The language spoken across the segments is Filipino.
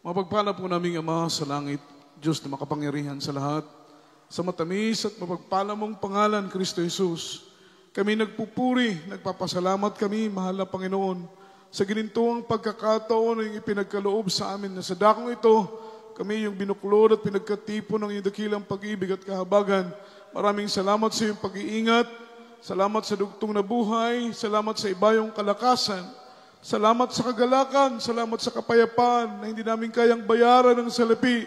Mapagpala po naming Ama sa langit, Diyos na makapangyarihan sa lahat, sa matamis at mapagpala mong pangalan, Kristo Jesus. Kami nagpupuri, nagpapasalamat kami, mahal na Panginoon, sa ginintuang pagkakataon na ipinagkaloob sa amin na sa dakong ito, kami yung binuklod at pinagkatipo ng iyong dakilang pag-ibig at kahabagan. Maraming salamat sa iyong pag-iingat, salamat sa dugtong na buhay, salamat sa ibayong kalakasan, salamat sa kagalakan, salamat sa kapayapaan na hindi namin kayang bayaran ng salapi,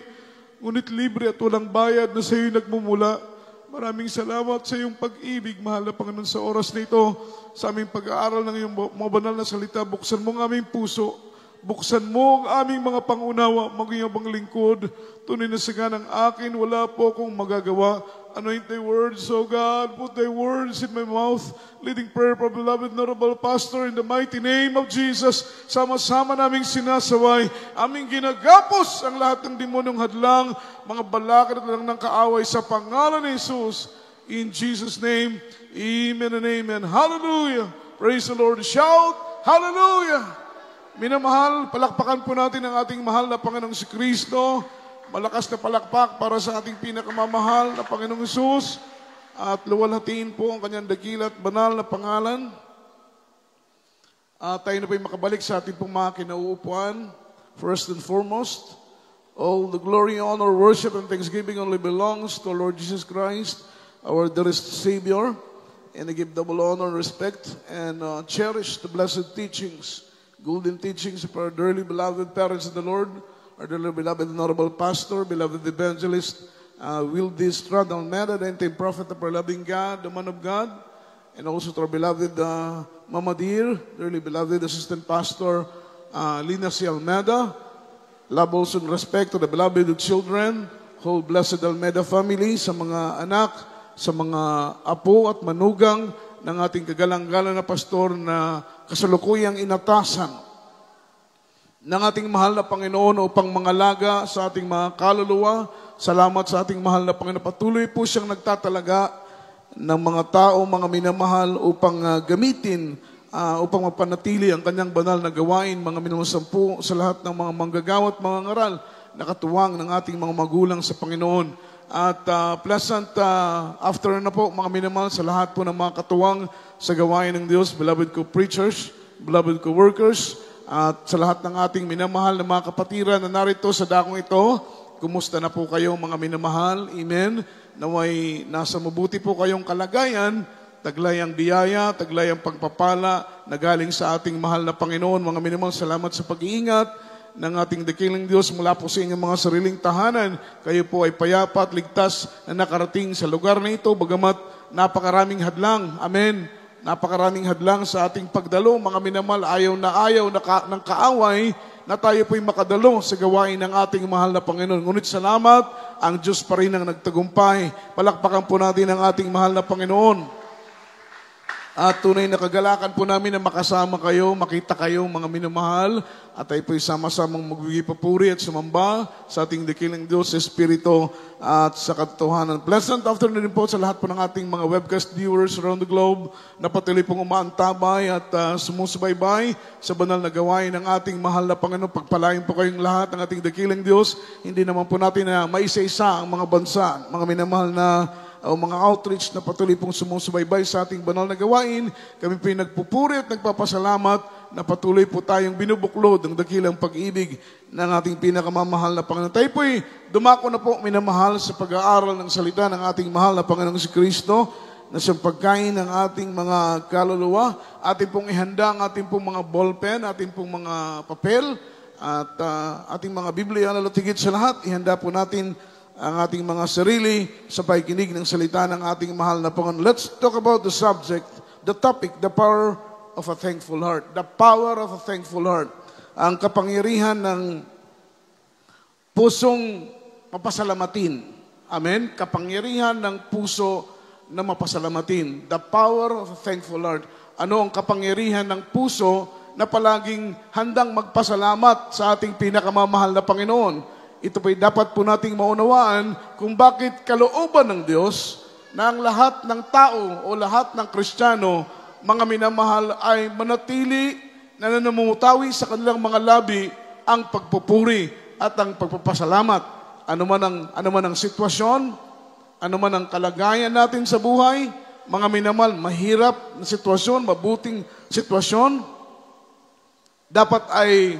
ngunit libre at walang bayad na sa iyo nagmumula. Maraming salamat sa iyong pag-ibig, mahal na Panginoon, sa oras na ito, sa aming pag-aaral ng iyong mga banal na salita. Buksan mo ang aming puso, buksan mo ang aming mga pangunawa, maging abang lingkod. Tunay na sagan ang akin, wala po akong magagawa. Anoint thy words, O God, put thy words in my mouth. Leading prayer from beloved Honorable Pastor, in the mighty name of Jesus. Sama-sama naming sinasaway, aming ginagapos ang lahat ng demonyong hadlang, mga balakad at lang ng kaaway sa pangalan ni Jesus. In Jesus' name, amen and amen. Hallelujah! Praise the Lord. Shout, hallelujah! Minamahal, palakpakan po natin ang ating mahal na Panginoong si Kristo. Malakas na palakpak para sa ating pinakamamahal na Panginoong Jesus. At luwalhatiin po ang kanyang dakila at banal na pangalan. Tayo na po yung makabalik sa ating pong mga kinauupuan. First and foremost, all the glory, honor, worship, and thanksgiving only belongs to our Lord Jesus Christ, our dearest Savior. And I give double honor, respect, and cherish the blessed teachings, golden teachings of our dearly beloved parents of the Lord, our dearly beloved honorable pastor, beloved evangelist, Will D. Strad Almeida, the end-time prophet of our loving God, the man of God, and also to our beloved Mama Dear, dearly beloved assistant pastor, Lina C. Almeida. Love also and respect to the beloved children, whole blessed Almeida family, sa mga anak, sa mga apo at manugang ng ating kagalang-galang na pastor na kasalukuyang inatasan ng ating mahal na Panginoon upang mangalaga sa ating mga kaluluwa. Salamat sa ating mahal na Panginoon. Patuloy po siyang nagtatalaga ng mga tao, mga minamahal upang gamitin, upang mapanatili ang kanyang banal na gawain, mga minusampu sa lahat ng mga manggagawa at mga ngaral na katuwang ng ating mga magulang sa Panginoon. At pleasant afternoon na po, mga minamahal, sa lahat po ng mga katuwang sa gawain ng Diyos, beloved co-preachers, beloved co-workers, at sa lahat ng ating minamahal na mga kapatiran na narito sa dakong ito. Kumusta na po kayo, mga minamahal? Amen. Naway nasa mabuti po kayong kalagayan, taglayang biyaya, taglayang pagpapala na galing sa ating mahal na Panginoon. Mga minamahal, salamat sa pag-iingat ng ating dakilang Diyos mula po sa inyong mga sariling tahanan. Kayo po ay payapa at ligtas na nakarating sa lugar na ito, bagamat napakaraming hadlang. Amen. Napakaraming hadlang sa ating pagdalo. Mga minamahal, ayaw ng kaaway na tayo po'y makadalo sa gawain ng ating mahal na Panginoon. Ngunit salamat, ang Diyos pa rin ang nagtagumpay. Palakpakan po natin ang ating mahal na Panginoon. At tunay na kagalakan po namin na makasama kayo, makita kayo, mga minamahal, at tayo po'y sama-samang magbigay papuri at sumamba sa ating dakilang Diyos, sa Espiritu at sa katotohanan. Pleasant afternoon din po sa lahat po ng ating mga webcast viewers around the globe na patuloy pong umaantabay at sumusubaybay sa banal na gawain ng ating mahal na Panginoon. Pagpalain po kayong lahat ng ating dakilang Diyos. Hindi naman po natin na maisa-isa ang mga bansa, mga minamahal na o mga outreach na patuloy pong sumusubaybay sa ating banal na gawain. Kami po yung nagpupuri at nagpapasalamat na patuloy po tayong binubuklod ng dakilang pag-ibig ng ating pinakamamahal na Panginoon. Tayo po'y dumako na po, minamahal, sa pag-aaral ng salita ng ating mahal na Panginoong si Kristo, na siyang pagkain ng ating mga kaluluwa. Ating pong ihanda ang ating pong mga ballpen, ating pong mga papel, at ating mga Biblia, lalo tigit sa lahat, ihanda po natin ang ating mga sarili sa pakikinig ng salita ng ating mahal na Panginoon. Let's talk about the subject, the topic, the power of a thankful heart. The power of a thankful heart. Ang kapangyarihan ng pusong mapasalamatin. Amen? Kapangyarihan ng puso na mapasalamatin. The power of a thankful heart. Ano ang kapangyarihan ng puso na palaging handang magpasalamat sa ating pinakamamahal na Panginoon? Ito po'y dapat po nating maunawaan kung bakit kalooban ng Diyos na ang lahat ng tao o lahat ng Kristiyano, mga minamahal, ay manatili na nanamumutawi sa kanilang mga labi ang pagpupuri at ang pagpapasalamat. Ano man ang sitwasyon, ano man ang kalagayan natin sa buhay, mga minamahal, mahirap na sitwasyon, mabuting sitwasyon, dapat ay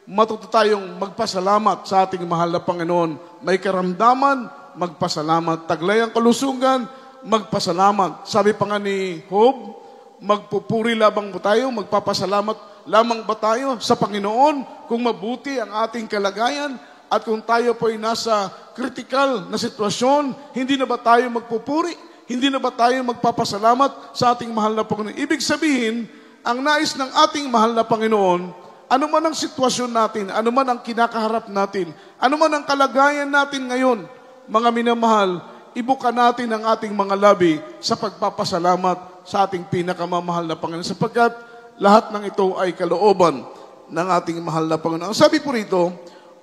matuto tayong magpasalamat sa ating mahal na Panginoon. May karamdaman, magpasalamat. Taglay ang kalusugan, magpasalamat. Sabi pa nga ni Job, magpupuri labang ba tayo, magpapasalamat lamang ba tayo sa Panginoon kung mabuti ang ating kalagayan at kung tayo po ay nasa critical na sitwasyon, hindi na ba tayo magpupuri? Hindi na ba tayo magpapasalamat sa ating mahal na Panginoon? Ibig sabihin, ang nais ng ating mahal na Panginoon, ano man ang sitwasyon natin, ano man ang kinakaharap natin, ano man ang kalagayan natin ngayon, mga minamahal, ibuka natin ang ating mga labi sa pagpapasalamat sa ating pinakamamahal na Panginoon, sapagkat lahat ng ito ay kalooban ng ating mahal na Panginoon. Ang sabi po rito,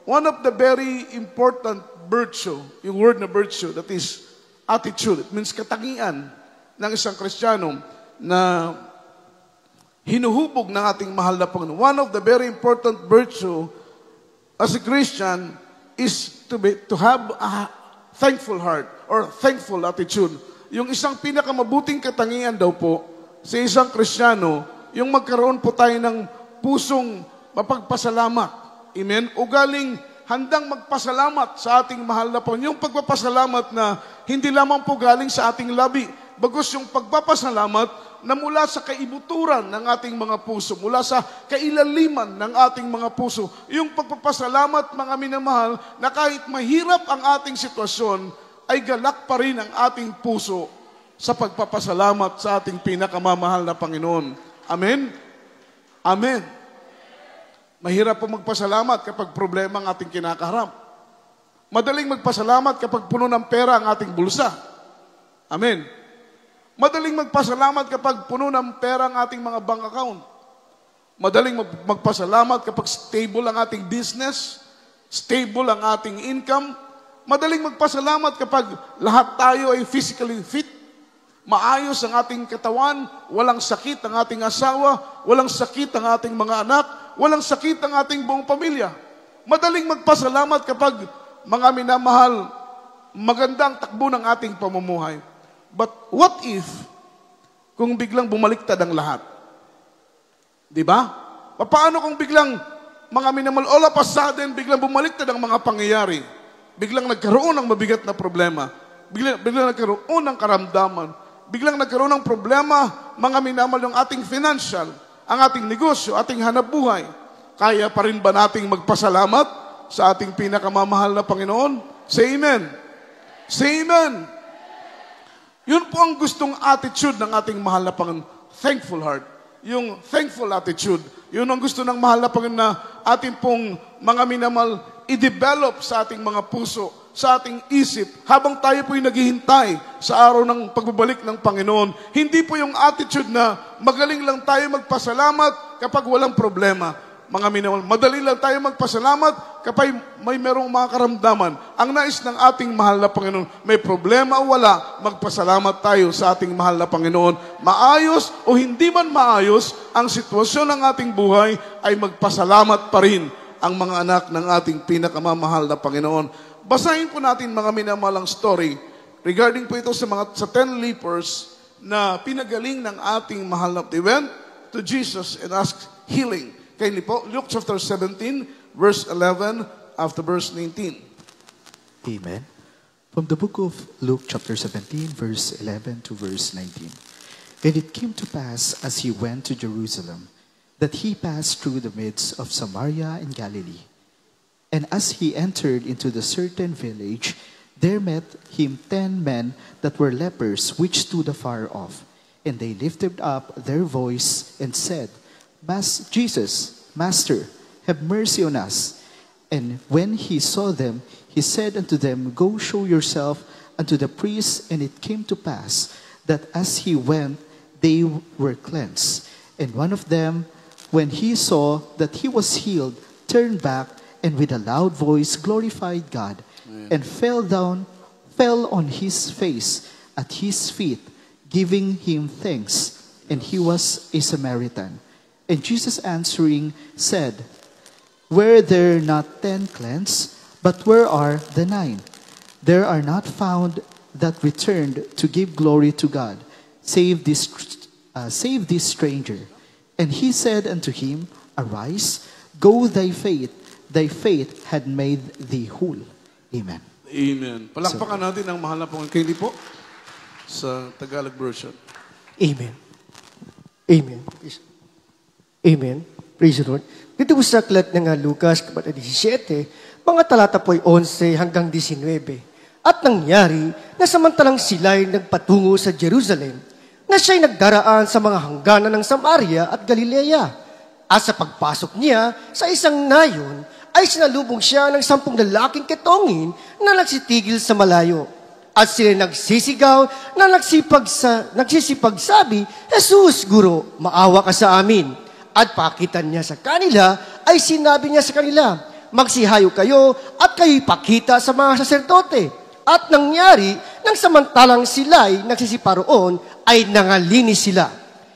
one of the very important virtue, yung word na virtue, that is attitude. It means katangian ng isang Kristiyano na hinuhubog ng ating mahal na Panginoon. One of the very important virtue as a Christian is to have a thankful heart or thankful attitude. Yung isang pinakamabuting katangian daw po sa isang Kristiyano, yung magkaroon po tayo ng pusong mapagpasalamat. Amen? Ugaling handang magpasalamat sa ating mahal na Panginoon. Yung pagpapasalamat na hindi lamang po galing sa ating labi, bagos yung pagpapasalamat na mula sa kaibuturan ng ating mga puso, mula sa kailaliman ng ating mga puso. Yung pagpapasalamat, mga minamahal, na kahit mahirap ang ating sitwasyon, ay galak pa rin ang ating puso sa pagpapasalamat sa ating pinakamamahal na Panginoon. Amen? Amen. Mahirap po magpasalamat kapag problema ang ating kinakaharap. Madaling magpasalamat kapag puno ng pera ang ating bulsa. Amen. Madaling magpasalamat kapag puno ng pera ang ating mga bank account. Madaling magpasalamat kapag stable ang ating business, stable ang ating income. Madaling magpasalamat kapag lahat tayo ay physically fit, maayos ang ating katawan, walang sakit ang ating asawa, walang sakit ang ating mga anak, walang sakit ang ating buong pamilya. Madaling magpasalamat kapag, mga minamahal, magandang takbo ng ating pamumuhay. But what if, kung biglang bumaliktad ang lahat? Di ba? Paano kung biglang, mga minamahal, all of a sudden, biglang bumaliktad ang mga pangyayari? Biglang nagkaroon ng mabigat na problema. Biglang nagkaroon ng karamdaman. Biglang nagkaroon ng problema, mga minamahal, yung ating financial, ang ating negosyo, ating hanapbuhay. Kaya pa rin ba nating magpasalamat sa ating pinakamamahal na Panginoon? Say amen. Say amen. Yun po ang gustong attitude ng ating mahal na Panginoon. Thankful heart. Yung thankful attitude. Yun ang gusto ng mahal na Panginoon na ating pong mga minamahal i-develop sa ating mga puso, sa ating isip, habang tayo po'y naghihintay sa araw ng pagbabalik ng Panginoon. Hindi po yung attitude na magaling lang tayo magpasalamat kapag walang problema. Mga minamahal, madali lang tayo magpasalamat kapag may merong mga karamdaman. Ang nais ng ating mahal na Panginoon, may problema o wala, magpasalamat tayo sa ating mahal na Panginoon. Maayos o hindi man maayos ang sitwasyon ng ating buhay, ay magpasalamat pa rin ang mga anak ng ating pinakamamahal na Panginoon. Basahin po natin, mga minamalang story regarding po ito sa 10 lepers na pinagaling ng ating mahal na. They went to Jesus and asked healing. Kindly po, Luke chapter 17, verse 11 after verse 19. Amen. From the book of Luke chapter 17, verse 11 to verse 19. And it came to pass as he went to Jerusalem, that he passed through the midst of Samaria and Galilee. And as he entered into the certain village, there met him 10 men that were lepers, which stood afar off. And they lifted up their voice and said, Jesus, Master, have mercy on us. And when he saw them, he said unto them, Go show yourself unto the priests. And it came to pass that as he went, they were cleansed. And one of them, when he saw that he was healed, turned back, and with a loud voice glorified God, and fell on his face at his feet, giving him thanks. And he was a Samaritan. And Jesus answering said, Were there not 10 cleansed? But where are the 9? There are not found that returned to give glory to God, save this stranger. And he said unto him, Arise, go thy faith had made thee whole. Amen. Amen. Palakpakan natin ang mahal na Panginoon. Kaili po sa Tagalog version. Amen. Amen. Amen. Praise the Lord. Dito po sa aklat ng Lucas, kabanata 17, mga talata po ay 11 hanggang 19. At nangyari na samantalang sila ay nagpatungo sa Jerusalem, na siya'y nagdaraan sa mga hangganan ng Samaria at Galilea. At sa pagpasok niya sa isang nayon, ay sinalubong siya ng 10 lalaking ketongin na nagsitigil sa malayo. At sila nagsisigaw na nagsisipagsabi, Jesus, Guro, maawa ka sa amin. At pakitan niya sa kanila, ay sinabi niya sa kanila, magsihayo kayo at kayo'y pakita sa mga saserdote. At nangyari, nang samantalang sila'y nagsisiparoon, ay nangalinis sila.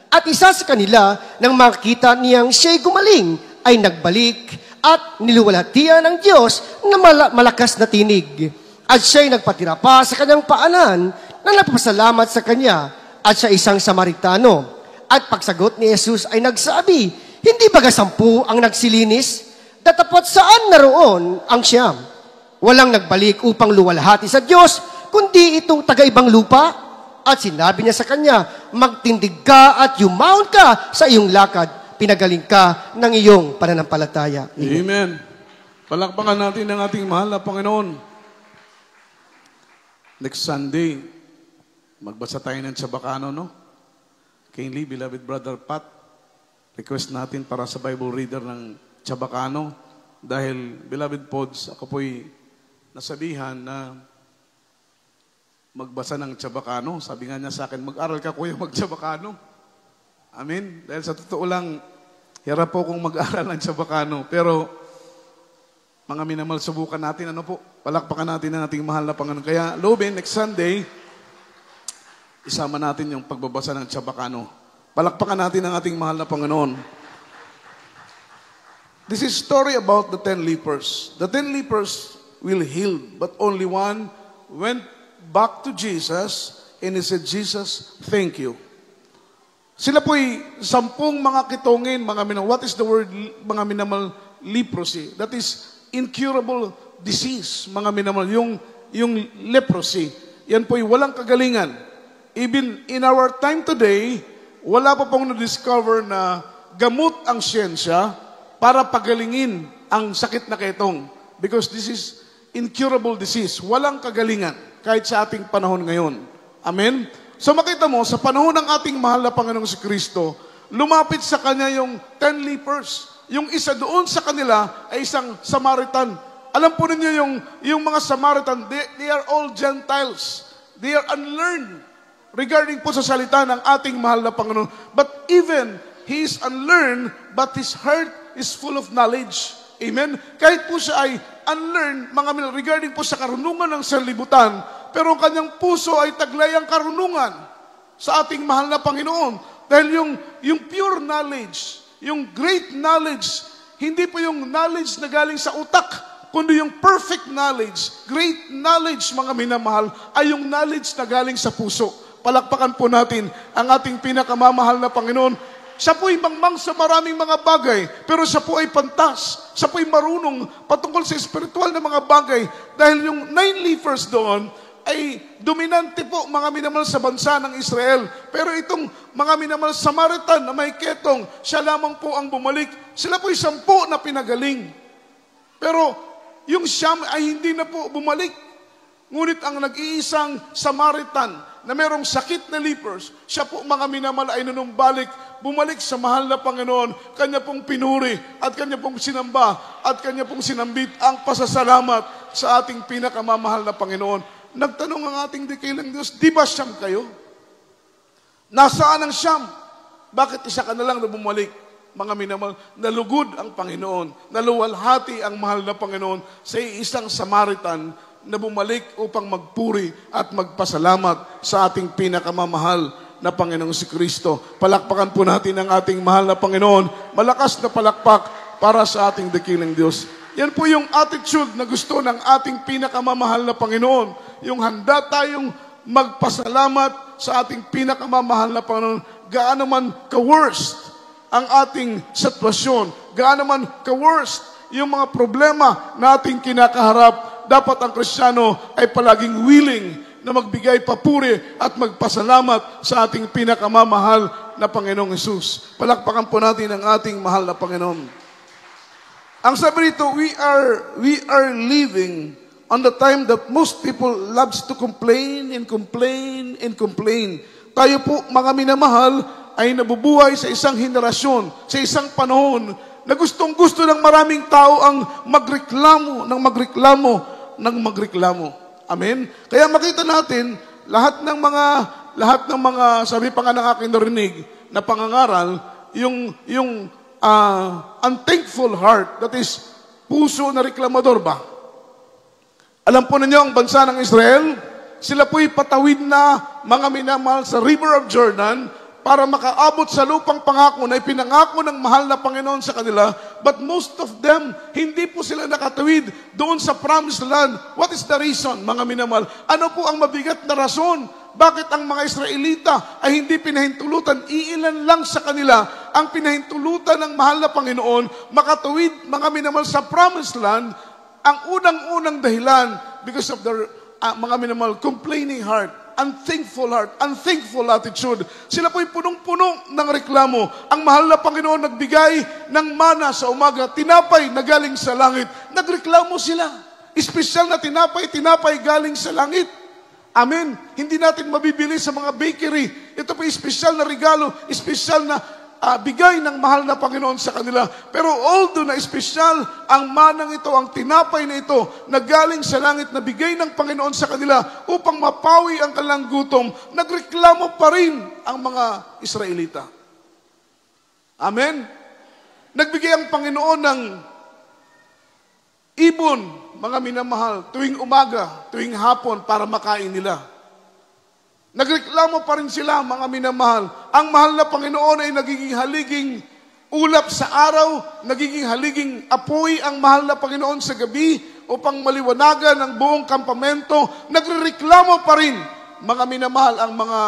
At isa sa kanila, nang makita niyang siya'y gumaling, ay nagbalik at niluwalhatian ng Diyos na malakas na tinig. At siya'y nagpatira pa sa kanyang paanan na nagpapasalamat sa kanya at sa isang Samaritano. At pagsagot ni Jesus ay nagsabi, hindi baga 10 ang nagsilinis? Datapot saan naroon ang 9? Walang nagbalik upang luwalhati sa Diyos, kundi itong taga-ibang lupa. At sinabi niya sa kanya, magtindig ka at yumaon ka sa iyong lakad. Pinagaling ka ng iyong pananampalataya. Amen. Amen. Palakpakan natin ang ating mahal na Panginoon. Next Sunday, magbasa tayo ng Chabacano, no? Kindly, beloved Brother Pat, request natin para sa Bible reader ng Chabacano. Dahil, beloved Pods, ako po'y nasabihan na magbasa ng Chabacano. Sabi nga niya sa akin, mag-aral ka kuya mag-Chabacano. Amen? Dahil sa totoo lang, hirap po kong mag-aral ng Chabacano. Pero, mga minamal, subukan natin, palakpakan natin ang ating mahal na Panginoon. Kaya, Loben, next Sunday, isama natin yung pagbabasa ng Chabacano. Palakpakan natin ang ating mahal na Panginoon. This is story about the 10 lepers. The 10 lepers will heal, but only one went back to Jesus and he said, Jesus, thank you. Sila po'y 10 mga kitongin, mga minamal. What is the word, mga minamal? Leprosy. That is incurable disease, mga minamal. Yung leprosy, yan po'y walang kagalingan. Even in our time today, wala pa pong na-discover na gamot ang siyensya para pagalingin ang sakit na ketong. Because this is incurable disease. Walang kagalingan kahit sa ating panahon ngayon. Amen? So makita mo, sa panahon ng ating mahal na Panginoong si Kristo, lumapit sa Kanya yung 10 lepers. Yung isa doon sa kanila ay isang Samaritan. Alam po ninyo yung mga Samaritan, they are all Gentiles. They are unlearned regarding po sa salita ng ating mahal na Panginoon. But even, he is unlearned, but his heart is full of knowledge. Amen? Kahit po siya ay unlearned, mga minal, regarding po sa karunungan ng sanlibutan, pero ang kanyang puso ay taglay ang karunungan sa ating mahal na Panginoon. Dahil yung pure knowledge, yung great knowledge, hindi po yung knowledge na galing sa utak, kundi yung perfect knowledge, great knowledge, mga minamahal, ay yung knowledge na galing sa puso. Palakpakan po natin ang ating pinakamamahal na Panginoon. Siya po'y mangmang sa maraming mga bagay, pero siya po ay pantas. Siya po'y marunong patungkol sa espiritual na mga bagay. Dahil yung 9 lepers doon ay dominante po, mga minamahal, sa bansa ng Israel. Pero itong mga minamahal Samaritan na may ketong, siya lamang po ang bumalik. Sila po'y 10 na pinagaling. Pero yung Siyam ay hindi na po bumalik. Ngunit ang nag-iisang Samaritan na merong sakit na lepers, siya po, mga minamahal, ay nunumbalik, bumalik sa mahal na Panginoon. Kanya pong pinuri at kanya pong sinamba at kanya pong sinambit ang pasasalamat sa ating pinakamamahal na Panginoon. Nagtanong ang ating dikilang Diyos, di ba Siyam kayo? Nasaan ang Siyam? Bakit isa ka na lang na bumalik? Mga minamahal, nalugod ang Panginoon, naluwalhati ang mahal na Panginoon sa isang Samaritan na bumalik upang magpuri at magpasalamat sa ating pinakamamahal na Panginoong si Kristo. Palakpakan po natin ang ating mahal na Panginoon. Malakas na palakpak para sa ating dakilang Diyos. Yan po yung attitude na gusto ng ating pinakamamahal na Panginoon. Yung handa tayong magpasalamat sa ating pinakamamahal na Panginoon. Gaano man ka-worst ang ating sitwasyon, gaano man ka-worst yung mga problema na ating kinakaharap, dapat ang Kristiyano ay palaging willing na magbigay papuri at magpasalamat sa ating pinakamamahal na Panginoong Hesus. Palakpakan po natin ang ating mahal na Panginoon. Ang sabi rito, we are living on the time that most people loves to complain and complain and complain. Tayo po, mga minamahal, ay nabubuhay sa isang henerasyon, sa isang panahon na gustong-gusto ng maraming tao ang magreklamo. Amen? Kaya makita natin, lahat ng mga, sabi pa nga ng aking narinig, na pangangaral, yung unthankful heart, that is, puso na reklamador ba? Alam po ninyo, ang bansa ng Israel, sila po'y patawid na mga minamahal sa River of Jordan para makaabot sa lupang pangako na ipinangako ng mahal na Panginoon sa kanila. But most of them, hindi po sila nakatawid doon sa promised land. What is the reason, mga minamahal? Ano po ang mabigat na rason? Bakit ang mga Israelita ay hindi pinahintulutan? Iilan lang sa kanila ang pinahintulutan ng mahal na Panginoon makatuwid, mga minamahal, sa promised land. Ang unang-unang dahilan because of their mga minamahal, complaining heart, unthankful attitude. Sila po'y punong-puno ng reklamo. Ang mahal na Panginoon nagbigay ng mana sa umaga, tinapay na galing sa langit. Nagreklamo sila. Espesyal na tinapay galing sa langit. Amen. Hindi natin mabibili sa mga bakery. Ito po espesyal na regalo, espesyal na bigay ng mahal na Panginoon sa kanila. Pero although na espesyal ang manang ito, ang tinapay na ito, na galing sa langit, na bigay ng Panginoon sa kanila upang mapawi ang kanilang gutom, nagreklamo pa rin ang mga Israelita. Amen. Nagbigay ang Panginoon ng ibon, mga minamahal, tuwing umaga, tuwing hapon, para makain nila. Nagreklamo pa rin sila, mga minamahal. Ang mahal na Panginoon ay nagiging haliging ulap sa araw, nagiging haliging apoy ang mahal na Panginoon sa gabi upang maliwanagan ang buong kampamento. Nagreklamo pa rin, mga minamahal, ang mga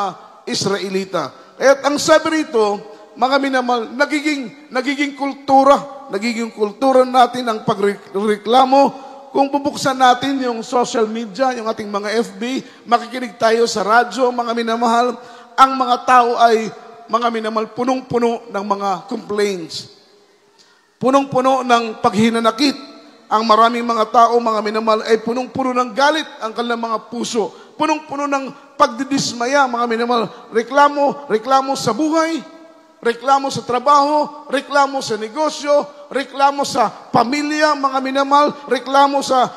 Israelita. Kaya ang sabi rito, mga minamahal, nagiging kultura natin ang pagreklamo. Kung bubuksan natin yung social media, yung ating mga FB, makikinig tayo sa radyo, mga minamahal, ang mga tao ay, mga minamahal, punong-puno ng mga complaints. Punong-puno ng paghinanakit. Ang maraming mga tao, mga minamahal, ay punong-puno ng galit ang kanilang mga puso. Punong-puno ng pagdidismaya, mga minamahal. Reklamo sa buhay, reklamo sa trabaho, reklamo sa negosyo, reklamo sa pamilya, mga minamahal, reklamo sa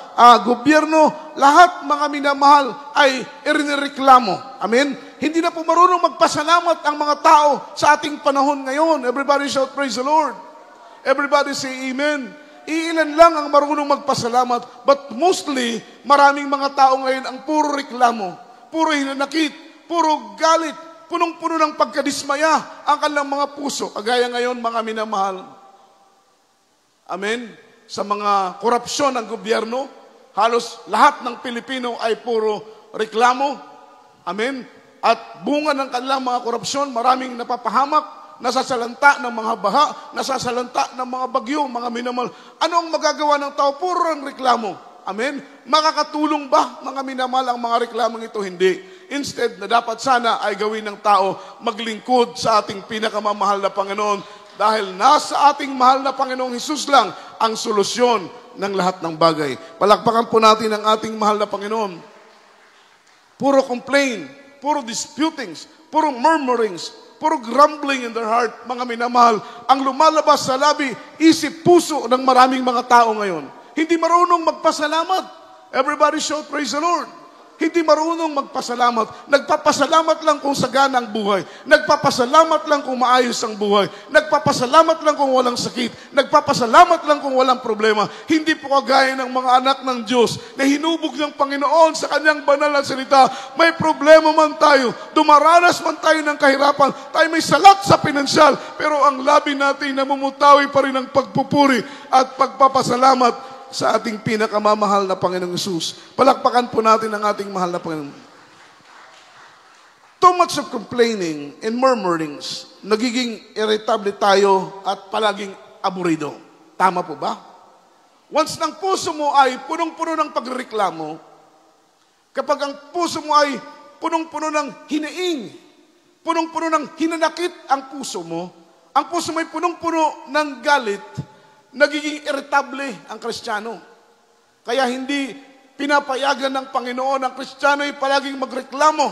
gobyerno. Lahat, mga minamahal, ay inireklamo. Amen? Hindi na po marunong magpasalamat ang mga tao sa ating panahon ngayon. Everybody shout, praise the Lord. Everybody say amen. Iilan lang ang marunong magpasalamat. But mostly, maraming mga tao ngayon ang puro reklamo, puro hinanakit, puro galit, punong-puno ng pagkadismaya ang kanilang mga puso. Kagaya ngayon, mga minamahal. Amen? Sa mga korupsyon ng gobyerno, halos lahat ng Pilipino ay puro reklamo. Amen? At bunga ng kanilang mga korupsyon, maraming napapahamak, nasasalanta ng mga baha, nasasalanta ng mga bagyo, mga minamahal. Ano ang magagawa ng tao? Puro ang reklamo. Amen? Makakatulong ba, mga minamahal, ang mga reklamong ito? Hindi. Instead, na dapat sana ay gawin ng tao maglingkod sa ating pinakamamahal na Panginoon dahil nasa ating mahal na Panginoong Hesus lang ang solusyon ng lahat ng bagay. Palakpakan po natin ang ating mahal na Panginoon. Puro complain, puro disputings, puro murmurings, puro grumbling in their heart, mga minamahal. Ang lumalabas sa labi, isip, puso ng maraming mga tao ngayon. Hindi marunong magpasalamat. Everybody shout, praise the Lord. Hindi marunong magpasalamat. Nagpapasalamat lang kung sagana ang buhay. Nagpapasalamat lang kung maayos ang buhay. Nagpapasalamat lang kung walang sakit. Nagpapasalamat lang kung walang problema. Hindi po kagaya ng mga anak ng Diyos na hinubog ng Panginoon sa kanyang banal na salita. May problema man tayo, dumaranas man tayo ng kahirapan, tayo may salat sa pinansyal, pero ang labi natin namumutawi pa rin ng pagpupuri at pagpapasalamat sa ating pinakamamahal na Panginoong Hesus. Palakpakan po natin ang ating mahal na Panginoon. Too much of complaining and murmurings, nagiging irritable tayo at palaging aburido. Tama po ba? Once ng puso mo ay punong-puno ng pagreklamo, kapag ang puso mo ay punong-puno ng hinaing, punong-puno ng hinanakit ang puso mo ay punong-puno ng galit, nagiging irritable ang Kristiyano. Kaya hindi pinapayagan ng Panginoon ang Kristiyano ay palaging magreklamo.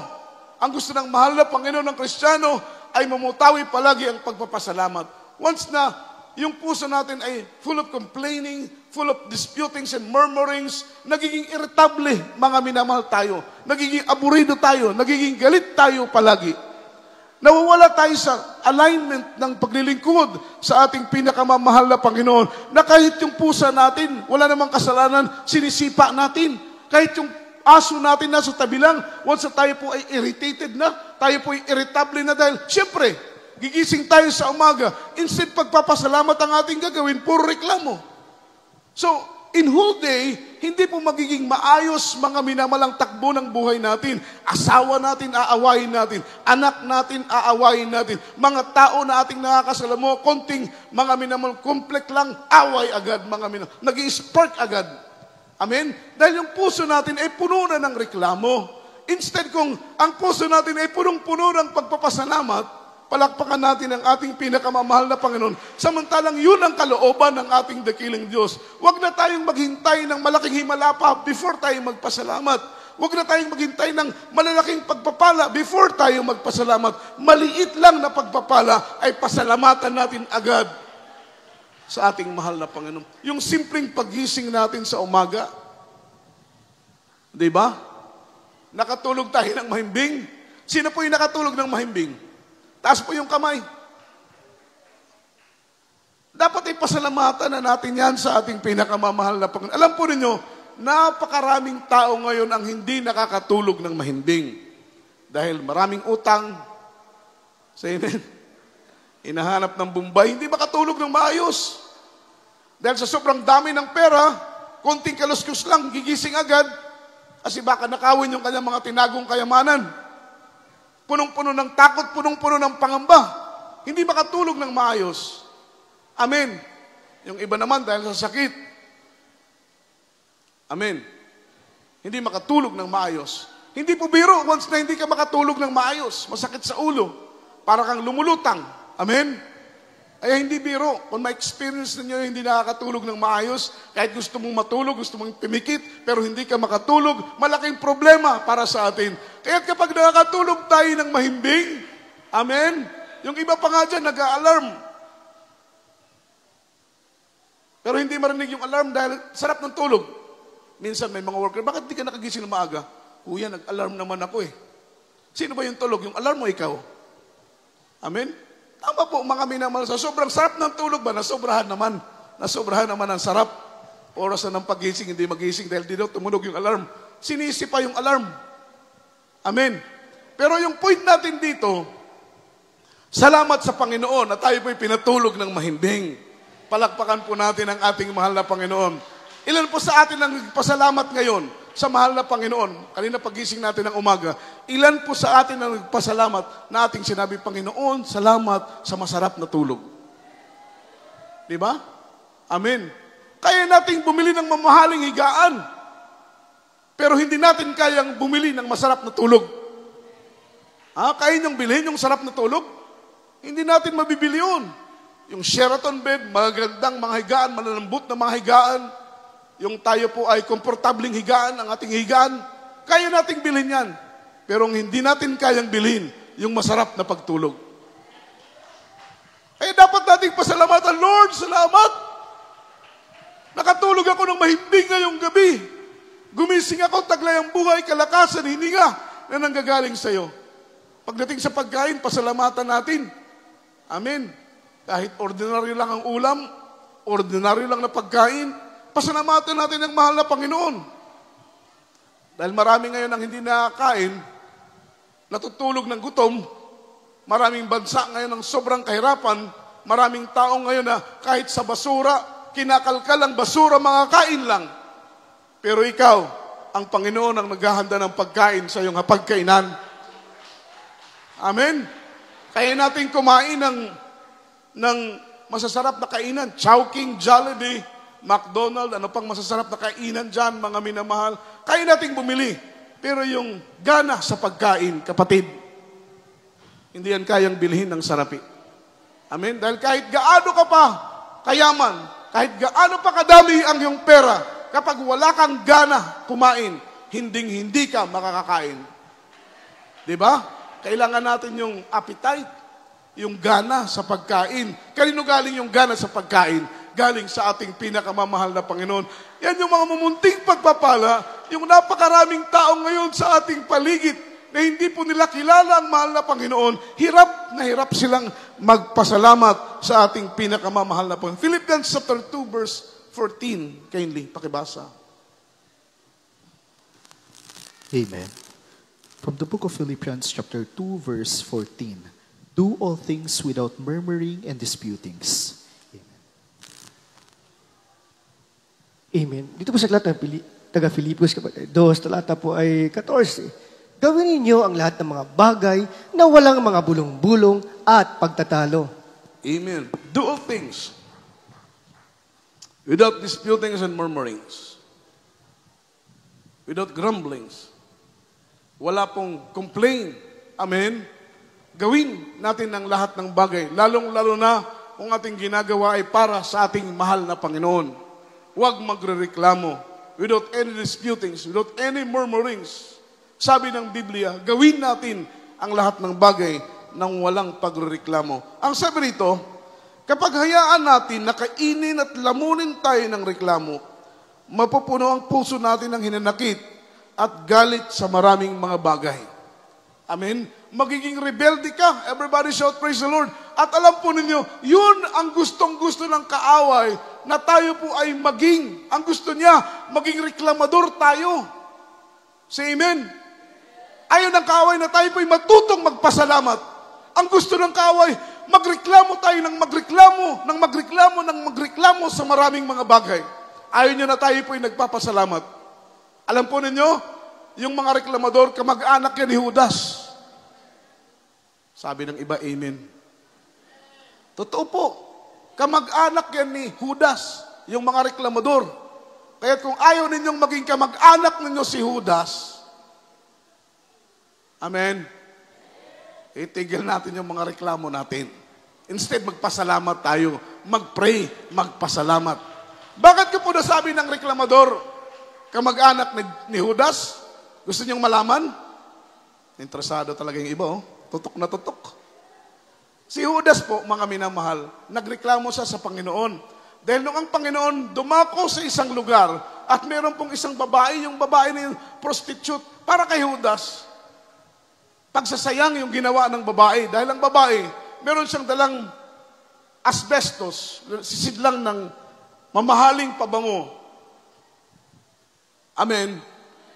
Ang gusto ng mahal na Panginoon ng Kristiyano ay mamutawi palagi ang pagpapasalamat. Once na yung puso natin ay full of complaining, full of disputings and murmurings, nagiging irritable, mga minamahal tayo. Nagiging aburido tayo, nagiging galit tayo palagi. Nawawala tayo sa alignment ng paglilingkod sa ating pinakamamahal na Panginoon, na kahit yung pusa natin, wala namang kasalanan, sinisipa natin. Kahit yung aso natin nasa tabi lang, once na tayo po ay irritated na, tayo po ay irritable na dahil, siyempre, gigising tayo sa umaga, instead pagpapasalamat ang ating gagawin, puro reklamo. So, in whole day, hindi po magiging maayos mga minamalang takbo ng buhay natin. Asawa natin, aawayin natin. Anak natin, aawayin natin. Mga tao na ating nakakasalamo, konting mga minamalang conflict lang, away agad, mga minamalang. Nag-i-spark agad. Amen? Dahil yung puso natin ay puno na ng reklamo. Instead kung ang puso natin ay punong-puno ng pagpapasalamat, palakpakan natin ang ating pinakamamahal na Panginoon. Samantalang yun ang kalooban ng ating dakilang Diyos. Huwag na tayong maghintay ng malaking himala pa before tayo magpasalamat. Huwag na tayong maghintay ng malalaking pagpapala before tayo magpasalamat. Maliit lang na pagpapala ay pasalamatan natin agad sa ating mahal na Panginoon. Yung simpleng paggising natin sa umaga, di ba? Nakatulog tayo ng mahimbing. Sino po yung nakatulog ng mahimbing? Taas po yung kamay. Dapat ipasalamatan na natin yan sa ating pinakamamahal na Panginoon. Alam po ninyo, napakaraming tao ngayon ang hindi nakakatulog ng mahimbing. Dahil maraming utang, sa inahanap ng Bombay, hindi makatulog ng maayos. Dahil sa sobrang dami ng pera, konting kaluskos lang, gigising agad, kasi baka nakawin yung kanyang mga tinagong kayamanan. Punong-puno ng takot, punong-puno ng pangamba. Hindi makatulog ng maayos. Amen. Yung iba naman dahil sa sakit. Amen. Hindi makatulog ng maayos. Hindi po biro once na hindi ka makatulog ng maayos. Masakit sa ulo. Para kang lumulutang. Amen. Ay hindi biro. Kung ma-experience ninyo hindi nakakatulog ng maayos, kahit gusto mong matulog, gusto mong pimikit, pero hindi ka makatulog, malaking problema para sa atin. Kaya kapag nakakatulog tayo ng mahimbing, amen, yung iba pa nga dyan, nag-a-alarm. Pero hindi marinig yung alarm dahil sarap ng tulog. Minsan may mga worker, bakit di ka nakagising ng maaga? Kuya, nag-alarm naman ako eh. Sino ba yung tulog? Yung alarm mo ikaw? Amen? Tama po, mga minamahal. Sa sobrang sarap ng tulog ba? Nasobrahan naman. Nasobrahan naman ang sarap. Oras na ng pagising, hindi magising dahil di daw tumunog yung alarm. Sinisi pa yung alarm. Amen. Pero yung point natin dito, salamat sa Panginoon na tayo po'y pinatulog ng mahimbing. Palakpakan po natin ang ating mahal na Panginoon. Ilan po sa atin ang nagpasalamat ngayon sa mahal na Panginoon? Kanina pagising natin ng umaga, ilan po sa atin ang nagpasalamat na ating sinabi, Panginoon, salamat sa masarap na tulog? Di ba? Amen. Kaya nating bumili ng mamahaling higaan, pero hindi natin kayang bumili ng masarap na tulog. Kaya niyong bilhin yung sarap na tulog? Hindi natin mabibili yun. Yung Sheraton bed, magagandang mga higaan, malalambot na mga higaan, yung tayo po ay komportabling higaan, ang ating higaan, kaya nating bilhin yan. Pero hindi natin kayang bilhin yung masarap na pagtulog. Kaya dapat nating pasalamatan, Lord, salamat. Nakatulog ako ng mahimbing ngayong gabi. Gumising ako, taglay ang buhay, kalakasan, hininga na nanggagaling sa iyo. Pagdating sa pagkain, pasalamatan natin. Amen. Kahit ordinary lang ang ulam, ordinary lang na pagkain, pasalamatan natin ang mahal na Panginoon. Dahil marami ngayon ang hindi nakakain, natutulog ng gutom, maraming bansa ngayon ang sobrang kahirapan, maraming tao ngayon na kahit sa basura, kinakalkal ang basura, mga kain lang. Pero ikaw, ang Panginoon ang naghahanda ng pagkain sa iyong hapagkainan. Amen? Kaya natin kumain ng masasarap na kainan. Chowking, Jollibee, McDonald's, ano pang masasarap na kainan dyan, mga minamahal. Kaya natin bumili. Pero yung gana sa pagkain, kapatid, hindi yan kayang bilhin ng sarapi. Amen? Dahil kahit gaano ka pa kayaman, kahit gaano pa kadami ang iyong pera, kapag wala kang gana kumain, hinding-hindi ka makakakain. Diba? Kailangan natin yung appetite, yung gana sa pagkain. Kanino galing yung gana sa pagkain? Galing sa ating pinakamamahal na Panginoon. Yan yung mga mumunting pagpapala, yung napakaraming tao ngayon sa ating paligid na hindi po nila kilala ang mahal na Panginoon. Hirap na hirap silang magpasalamat sa ating pinakamamahal na Panginoon. Philippians chapter 2 verse 14. Kindly, pakibasa. Amen. From the book of Philippians chapter 2 verse 14. Do all things without murmuring and disputings. Amen. Dito po sa aklat ng taga-Filipos, 2, talata po ay 14. Gawin ninyo ang lahat ng mga bagay na walang mga bulong-bulong at pagtatalo. Amen. Do all things without disputings and murmurings. Without grumblings. Wala pong complain. Amen. Gawin natin ang lahat ng bagay. Lalong-lalo na kung ating ginagawa ay para sa ating mahal na Panginoon. Huwag magrereklamo. Without any disputings, without any murmurings. Sabi ng Biblia, gawin natin ang lahat ng bagay nang walang pagrereklamo. Ang sabi rito, kapag hayaan natin na kainin at lamunin tayo ng reklamo, mapupuno ang puso natin ng hinanakit at galit sa maraming mga bagay. Amen? Magiging rebelde ka. Everybody shout, praise the Lord. At alam po ninyo, yun ang gustong-gusto ng kaaway na tayo po ay maging. Ang gusto niya, maging reklamador tayo. Say amen. Ayaw ng kaaway na tayo po ay matutong magpasalamat. Ang gusto ng kaaway, magreklamo tayo ng magreklamo sa maraming mga bagay. Ayaw niya na tayo po ay nagpapasalamat. Alam po ninyo, yung mga reklamador, kamag-anak yan ni Judas. Sabi ng iba, amen. Totoo po, kamag-anak yan ni Judas, yung mga reklamador. Kaya kung ayaw ninyong maging kamag-anak ninyo si Judas, amen, itigil natin yung mga reklamo natin. Instead, magpasalamat tayo. Mag-pray, magpasalamat. Bakit ko po nasabi ng reklamador, kamag-anak ni Judas? Gusto niyong malaman? Interesado talaga yung iba, oh. Tutok na tutok. Si Judas po, mga minamahal, nagreklamo siya sa Panginoon. Dahil nung ang Panginoon dumako sa isang lugar at meron pong isang babae, yung babae na yung prostitute, para kay Judas, pagsasayang yung ginawa ng babae. Dahil ang babae, meron siyang dalang asbestos, sisidlang ng mamahaling pabango. Amen.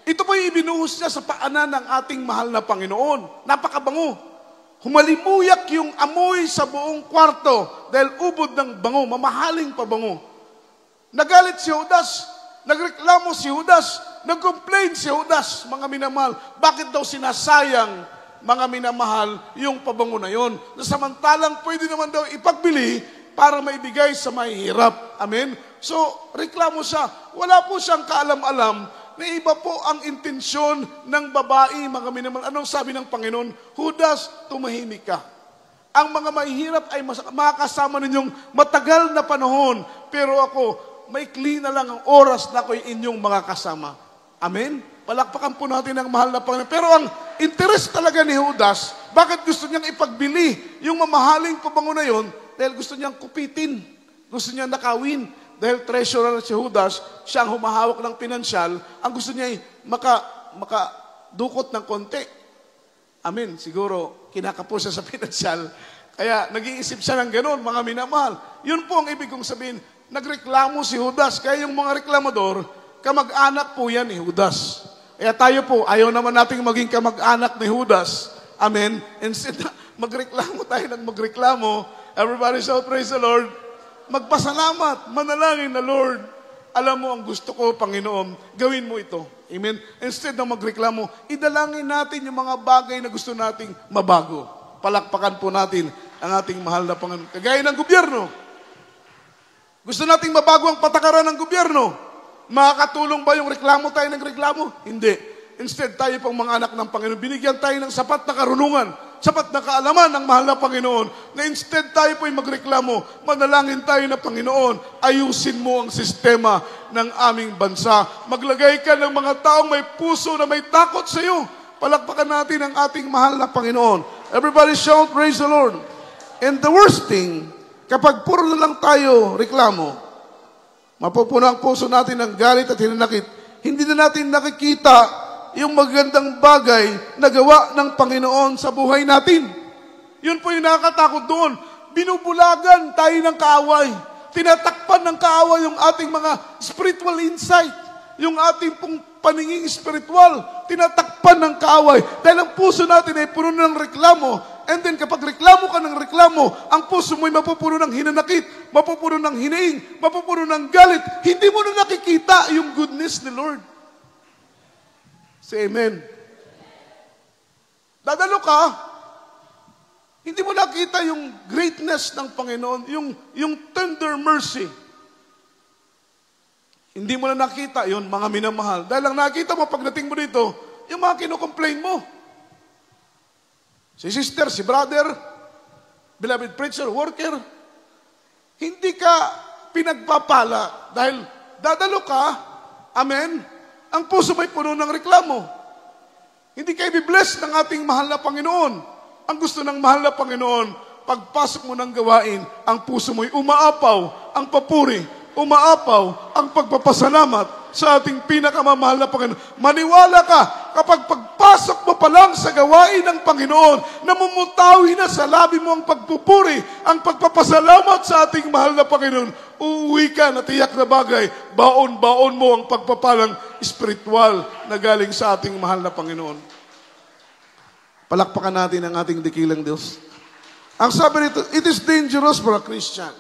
Ito po yung ibinuhos niya sa paanan ng ating mahal na Panginoon. Napakabango. Humalimuyak yung amoy sa buong kwarto dahil ubod ng bango, mamahaling pabango. Nagalit si Judas, nagreklamo si Judas, nag-complain si Judas, mga minamahal. Bakit daw sinasayang, mga minamahal, yung pabango na yon? Samantalang pwede naman daw ipagbili para maibigay sa mahihirap. Amen? So, reklamo siya. Wala po siyang kaalam-alam na iba po ang intensyon ng babae, mga minamahal. Anong sabi ng Panginoon? Judas, tumahimik ka. Ang mga mahihirap ay makakasama ninyong matagal na panahon. Pero ako, maikli na lang ang oras na ako'y inyong mga kasama. Amen? Palakpakan po natin ang mahal na Panginoon. Pero ang interest talaga ni Judas, bakit gusto niyang ipagbili yung mamahaling pabango na yon? Dahil gusto niyang kupitin. Gusto niyang nakawin. dahil treasurer si Judas, siya ang humahawak ng pinansyal, ang gusto niya ay makadukot ng konti. Amen. Siguro, kinakapo siya sa pinansyal. Kaya nag-iisip siya ng gano'n, mga minamahal. Yun po ang ibig kong sabihin. Nagreklamo si Judas. Kaya yung mga reklamador, kamag-anak po yan ni Judas. Kaya tayo po, ayaw naman nating maging kamag-anak ni Judas. Amen. Instead na magreklamo tayo ng magreklamo, everybody shout, praise the Lord. Magpasalamat, manalangin na Lord. Alam mo ang gusto ko, Panginoon, gawin mo ito. Amen. Instead na magreklamo, idalangin natin yung mga bagay na gusto nating mabago. Palakpakan po natin ang ating mahal na Panginoon. Kagaya ng gobyerno. Gusto nating mabago ang patakaran ng gobyerno. Makakatulong ba yung reklamo tayo ng reklamo? Hindi. Instead, tayo pang mga anak ng Panginoon, binigyan tayo ng sapat na karunungan, sapat na kaalaman ng mahal na Panginoon, na instead tayo po'y magreklamo, manalangin tayo na Panginoon, ayusin mo ang sistema ng aming bansa. Maglagay ka ng mga taong may puso na may takot sa iyo. Palakpakan natin ang ating mahal na Panginoon. Everybody shout, praise the Lord. And the worst thing, kapag puro na lang tayo reklamo, mapupuno ang puso natin ng galit at hinanakit, hindi na natin nakikita yung magandang bagay na gawa ng Panginoon sa buhay natin. Yun po yung nakakatakot doon. Binubulagan tayo ng kaaway. Tinatakpan ng kaaway yung ating mga spiritual insight. Yung ating pong paningin spiritual. Tinatakpan ng kaaway. Dahil ang puso natin ay puno ng reklamo. And then kapag reklamo ka ng reklamo, ang puso mo ay mapupuno ng hinanakit, mapupuno ng hinaing, mapupuno ng galit. Hindi mo na nakikita yung goodness ni Lord. Say amen. Dadalo ka, hindi mo nakita yung greatness ng Panginoon, yung tender mercy. Hindi mo na nakita yun, mga minamahal. Dahil lang nakita mo, pagdating mo dito, yung mga kinocomplain mo. Si sister, si brother, beloved preacher, worker, hindi ka pinagpapala dahil dadalo ka, amen, ang puso may puno ng reklamo. Hindi ka i-bless ng ating mahal na Panginoon. Ang gusto ng mahal na Panginoon, pagpasok mo ng gawain, ang puso mo'y umaapaw, ang papuri, umaapaw, ang pagpapasalamat sa ating pinakamamahal na Panginoon. Maniwala ka, kapag pagpasok mo pa lang sa gawain ng Panginoon, namumutawi na sa labi mo ang pagpupuri, ang pagpapasalamat sa ating mahal na Panginoon. Uuwi ka na tiyak na bagay, baon-baon mo ang pagpapalang espiritual na galing sa ating mahal na Panginoon. Palakpakan natin ang ating dikilang Diyos. Ang sabi nito, it is dangerous for a Christian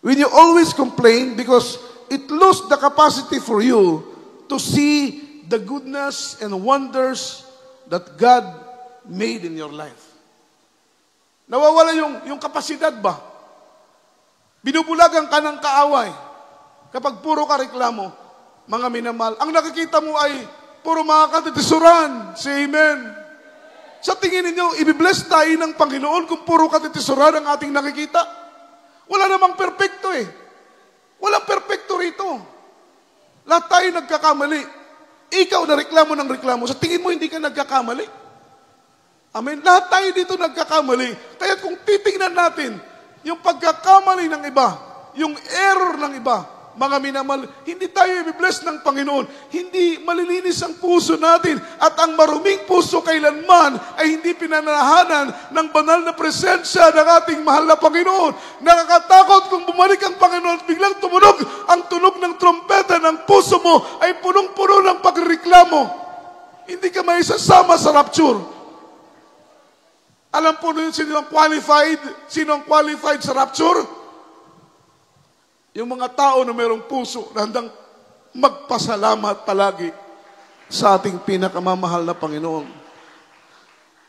when you always complain because it loses the capacity for you to see the goodness and wonders that God made in your life. Nawawala yung kapasidad ba? Binubulagan ka ng kaaway. Kapag puro ka reklamo, mga minamahal, ang nakikita mo ay puro mga katitisuran. Say amen. Sa tingin ninyo, ibibless tayo ng Panginoon kung puro katitisuran ang ating nakikita? Wala namang perpekto eh. Walang perpekto rito. Lahat tayo nagkakamali. Ikaw na reklamo ng reklamo. Sa tingin mo, hindi ka nagkakamali. Amen. Lahat tayo dito nagkakamali. Kaya kung titingnan natin, yung pagkakamali ng iba, yung error ng iba, mga minamahal, hindi tayo i-bless ng Panginoon. Hindi malilinis ang puso natin at ang maruming puso kailanman ay hindi pinananahanan ng banal na presensya ng ating mahal na Panginoon. Nakakatakot kung bumalik ang Panginoon at biglang tumunog ang tunog ng trompeta ng puso mo ay punong-puno ng pagreklamo. Hindi ka may sasama sa rapture. Alam po nyo sino ang qualified sa rapture? Yung mga tao na mayroong puso na handang magpasalamat palagi sa ating pinakamamahal na Panginoon.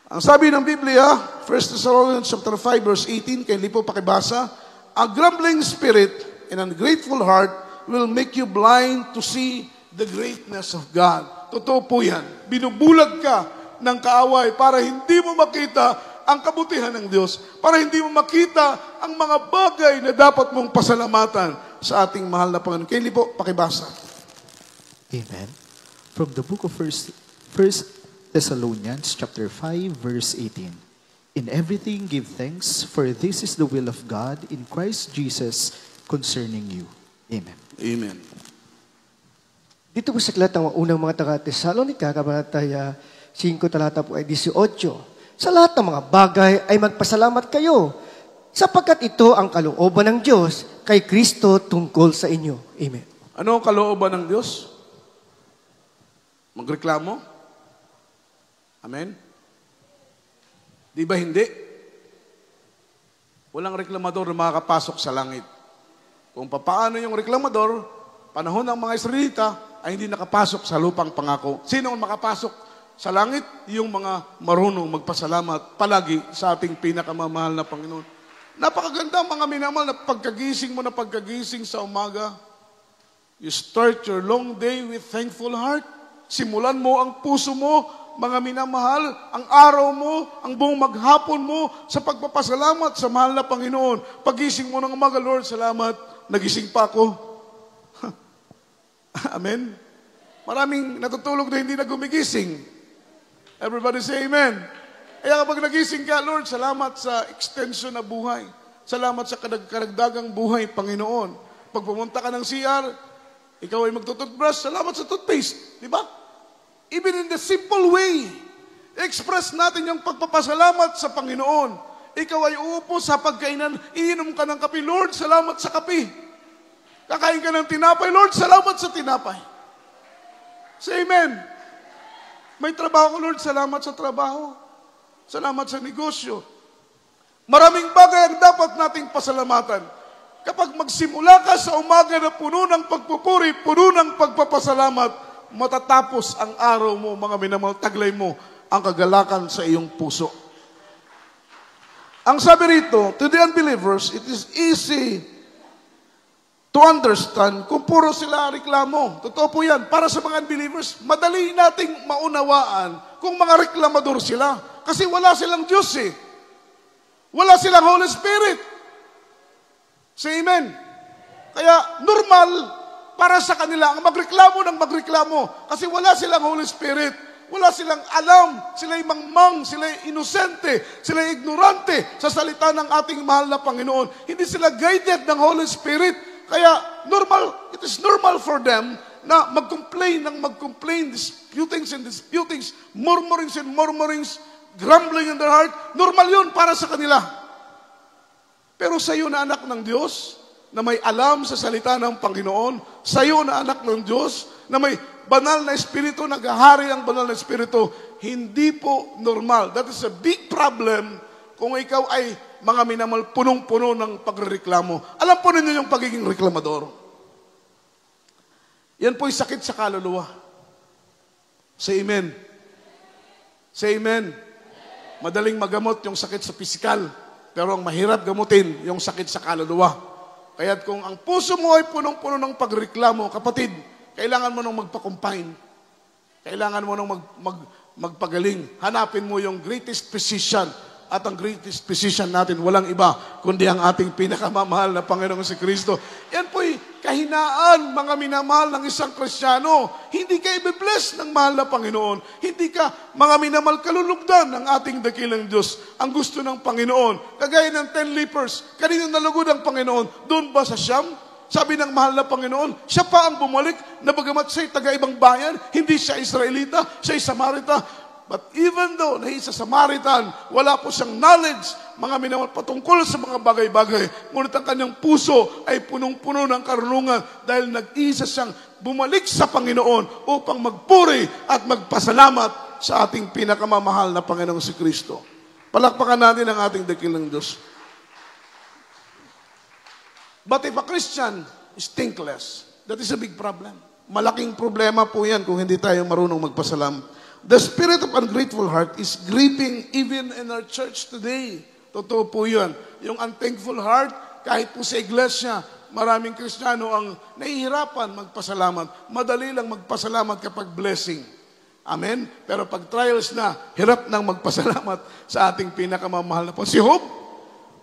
Ang sabi ng Biblia, 1 Thessalonians chapter 5 verse 18, kaya hindi po pakibasa, a grumbling spirit and ungrateful heart will make you blind to see the greatness of God. Totoo po yan. Binubulag ka ng kaaway para hindi mo makita ang kabutihan ng Diyos, para hindi mo makita ang mga bagay na dapat mong pasalamatan sa ating mahal na Panginoon. Kaya po, pakibasa. Amen. From the book of 1 Thessalonians chapter 5 verse 18. In everything give thanks, for this is the will of God in Christ Jesus concerning you. Amen. Amen. Dito po sa aklat ng unang mga taga-Tesalonica, kabanata 5, talata po ay 18. Sa lahat ng mga bagay ay magpasalamat kayo, sapagkat ito ang kalooban ng Diyos kay Kristo tungkol sa inyo. Amen. Ano ang kalooban ng Diyos? Magreklamo? Amen? Di ba hindi? Walang reklamador na makakapasok sa langit. Kung paano yung reklamador, panahon ng mga Israelita ay hindi nakapasok sa lupang pangako. Sino ang makapasok sa langit? Yung mga marunong magpasalamat palagi sa ating pinakamamahal na Panginoon. Napakaganda mga minamahal na pagkagising mo na pagkagising sa umaga. You start your long day with thankful heart. Simulan mo ang puso mo, mga minamahal, ang araw mo, ang buong maghapon mo sa pagpapasalamat sa mahal na Panginoon. Pagising mo ng umaga, Lord, salamat, nagising pa ako. Amen? Maraming natutulog na hindi na gumigising. Everybody say amen. Kaya kapag nagising ka, Lord, salamat sa extension na buhay. Salamat sa karagdagang buhay, Panginoon. Pag pumunta ka ng CR, ikaw ay magtututbrush, salamat sa toothpaste. Di ba? Even in the simple way, express natin yung pagpapasalamat sa Panginoon. Ikaw ay uupo sa pagkainan, iinom ka ng kape, Lord, salamat sa kape. Kakain ka ng tinapay, Lord, salamat sa tinapay. Say amen. May trabaho, Lord, salamat sa trabaho. Salamat sa negosyo. Maraming bagay ang dapat nating pasalamatan. Kapag magsimula ka sa umaga na puno ng pagpupuri, puno ng pagpapasalamat, matatapos ang araw mo, mga minamahal, taglay mo ang kagalakan sa iyong puso. Ang sabi rito, to the unbelievers, it is easy to understand kung puro sila reklamo. Totoo po yan. Para sa mga unbelievers, madali nating maunawaan kung mga reklamador sila. Kasi wala silang Diyos eh. Wala silang Holy Spirit. Say amen. Kaya normal para sa kanila ang magreklamo ng magreklamo. Kasi wala silang Holy Spirit. Wala silang alam. Sila'y mangmang, sila'y inosente, sila'y ignorante sa salita ng ating mahal na Panginoon. Hindi sila guided ng Holy Spirit. Kaya normal, it is normal for them na mag-complain, disputings, murmurings, grumbling in their heart. Normal yun para sa kanila. Pero sa iyo na anak ng Diyos, na may alam sa salita ng Panginoon, sa iyo na anak ng Diyos, na may banal na espiritu, naghahari ang banal na espiritu, hindi po normal. That is a big problem kung ikaw ay mga minamahal, punong-puno ng pagrereklamo. Alam po ninyo yung pagiging reklamador. Yan po'y sakit sa kaluluwa. Say amen. Say amen. Madaling magamot yung sakit sa pisikal, pero ang mahirap gamutin yung sakit sa kaluluwa. Kaya't kung ang puso mo ay punong-puno ng pagreklamo, kapatid, kailangan mo nang magpa-confine. Kailangan mo nang magpagaling. Hanapin mo yung greatest physician. At ang greatest physician natin, walang iba, kundi ang ating pinakamamahal na Panginoong si Kristo. Yan po'y kahinaan, mga minamahal ng isang Kristiyano. Hindi ka i-bless ng mahal na Panginoon. Hindi ka, mga minamahal, kalulugdan ng ating dakilang Diyos. Ang gusto ng Panginoon. Kagaya ng 10 lepers, kanino nalugod ang Panginoon? Doon ba sa Siyam? Sabi ng mahal na Panginoon, siya pa ang bumalik na bagamat siya'y taga-ibang bayan, hindi siya Israelita, siya'y Samarita. But even though na isa Samaritan, wala po siyang knowledge, mga minamahal, patungkol sa mga bagay-bagay, ngunit ang kanyang puso ay punong-puno ng karunungan dahil nag-isa siyang bumalik sa Panginoon upang magpuri at magpasalamat sa ating pinakamamahal na Panginoong si Kristo. Palakpakan natin ang ating dakilang Diyos. But if a Christian is thankless, that is a big problem. Malaking problema po yan kung hindi tayo marunong magpasalamat. The spirit of ungrateful heart is gripping even in our church today. Totoo po yun. Yung unthankful heart, kahit po sa iglesia, maraming Kristiyano ang nahihirapan magpasalamat. Madali lang magpasalamat kapag blessing. Amen? Pero pag trials na, hirap nang magpasalamat sa ating pinakamamahal na po. Si Job,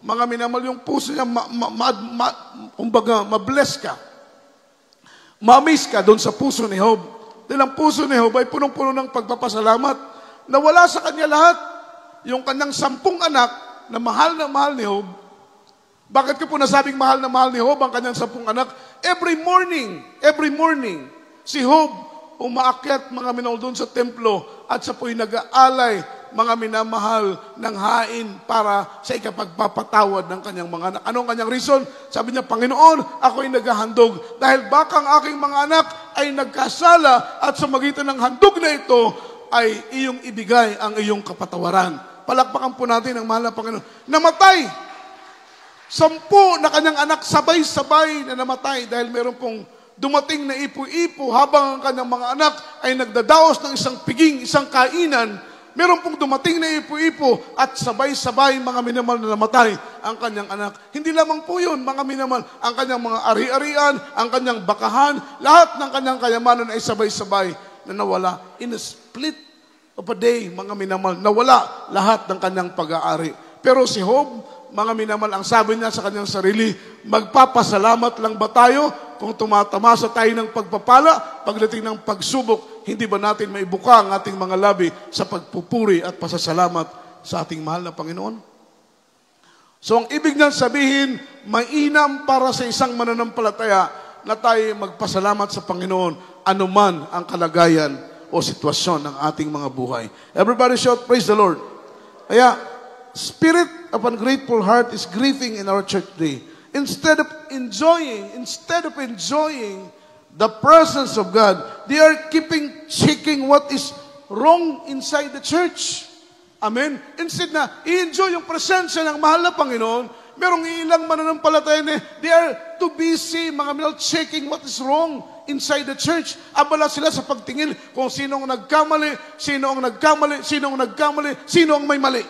mga minamahal, yung puso niya, kumbaga, mabless ka. Ma-amaze ka doon sa puso ni Job. Dahil ang puso ni Job ay punong-puno ng pagpapasalamat. Nawala sa kanya lahat. Yung kanyang 10 anak na mahal ni Job, Bakit ko po nasabing mahal na mahal ni Job ang kanyang 10 anak? Every morning, si Job umaakyat mga minahal doon sa templo at siya po'y nag-aalay mga minamahal ng hain para sa ikapagpapatawad ng kanyang mga anak. Anong kanyang reason? Sabi niya, Panginoon, ako'y naghahandog dahil baka ang aking mga anak ay nagkasala at sa magitan ng handog na ito ay iyong ibigay ang iyong kapatawaran. Palakpakan po natin ang mahal na Panginoon. Namatay! 10 na kanyang anak sabay-sabay na namatay dahil meron pong dumating na ipo-ipo habang ang kanyang mga anak ay nagdadaos ng isang piging, isang kainan. Meron pong dumating na ipo-ipo at sabay-sabay mga minamal na namatay ang kanyang anak. Hindi lamang po yun, mga minamal, ang kanyang mga ari-arian, ang kanyang bakahan, lahat ng kanyang kayamanan ay sabay-sabay na nawala. In a split of a day, mga minamal, nawala lahat ng kanyang pag-aari. Pero si Job, mga minamal, ang sabi niya sa kanyang sarili, magpapasalamat lang ba tayo kung tumatamasa tayo ng pagpapala pagdating ng pagsubok? Hindi ba natin maibuka ang ating mga labi sa pagpupuri at pasasalamat sa ating mahal na Panginoon? So ang ibig niyang sabihin, mainam para sa isang mananampalataya na tayo magpasalamat sa Panginoon anuman ang kalagayan o sitwasyon ng ating mga buhay. Everybody shout, praise the Lord. Kaya, spirit of ungrateful heart is grieving in our church today. Instead of enjoying the presence of God, they are checking what is wrong inside the church. Amen? Instead na i-enjoy yung presensya ng mahal na Panginoon, merong ilang mananampalataya na they are too busy, mga minal, checking what is wrong inside the church. Abala sila sa pagtingin kung sino ang nagkamali, sino ang may mali.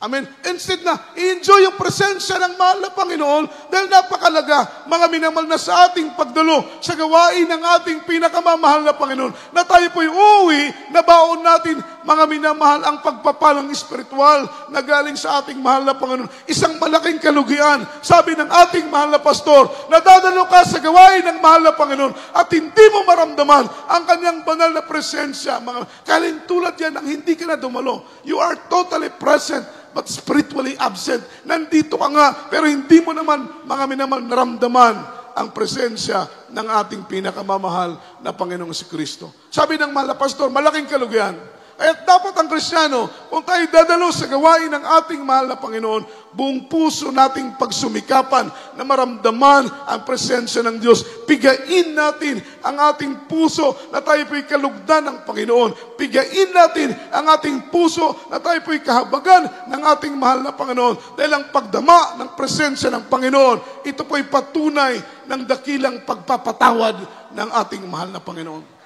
Amen. Instead na, i-enjoy yung presensya ng mahal na Panginoon dahil napakalaga, mga minamal na sa ating pagdalo sa gawain ng ating pinakamamahal na Panginoon, na tayo po'y uuwi, na baon natin, mga minamahal, ang pagpapalang espiritual na galing sa ating mahal na Panginoon. Isang malaking kalugian, sabi ng ating mahal na pastor, nadadalo ka sa gawain ng mahal na Panginoon at hindi mo maramdaman ang kanyang banal na presensya. Kalintulad yan ang hindi ka na dumalo. You are totally present but spiritually absent. Nandito ka nga, pero hindi mo naman, mga minamal, naramdaman ang presensya ng ating pinakamamahal na Panginoong si Kristo. Sabi ng mahal na pastor, malaking kalugian. At dapat ang Kristiyano, kung tayo dadalo sa gawain ng ating mahal na Panginoon, buong puso nating pagsumikapan na maramdaman ang presensya ng Diyos. Pigain natin ang ating puso na tayo po'y kalugdan ng Panginoon. Pigain natin ang ating puso na tayo po'y kahabagan ng ating mahal na Panginoon. Dahil ang pagdama ng presensya ng Panginoon, ito po'y patunay ng dakilang pagpapatawad ng ating mahal na Panginoon.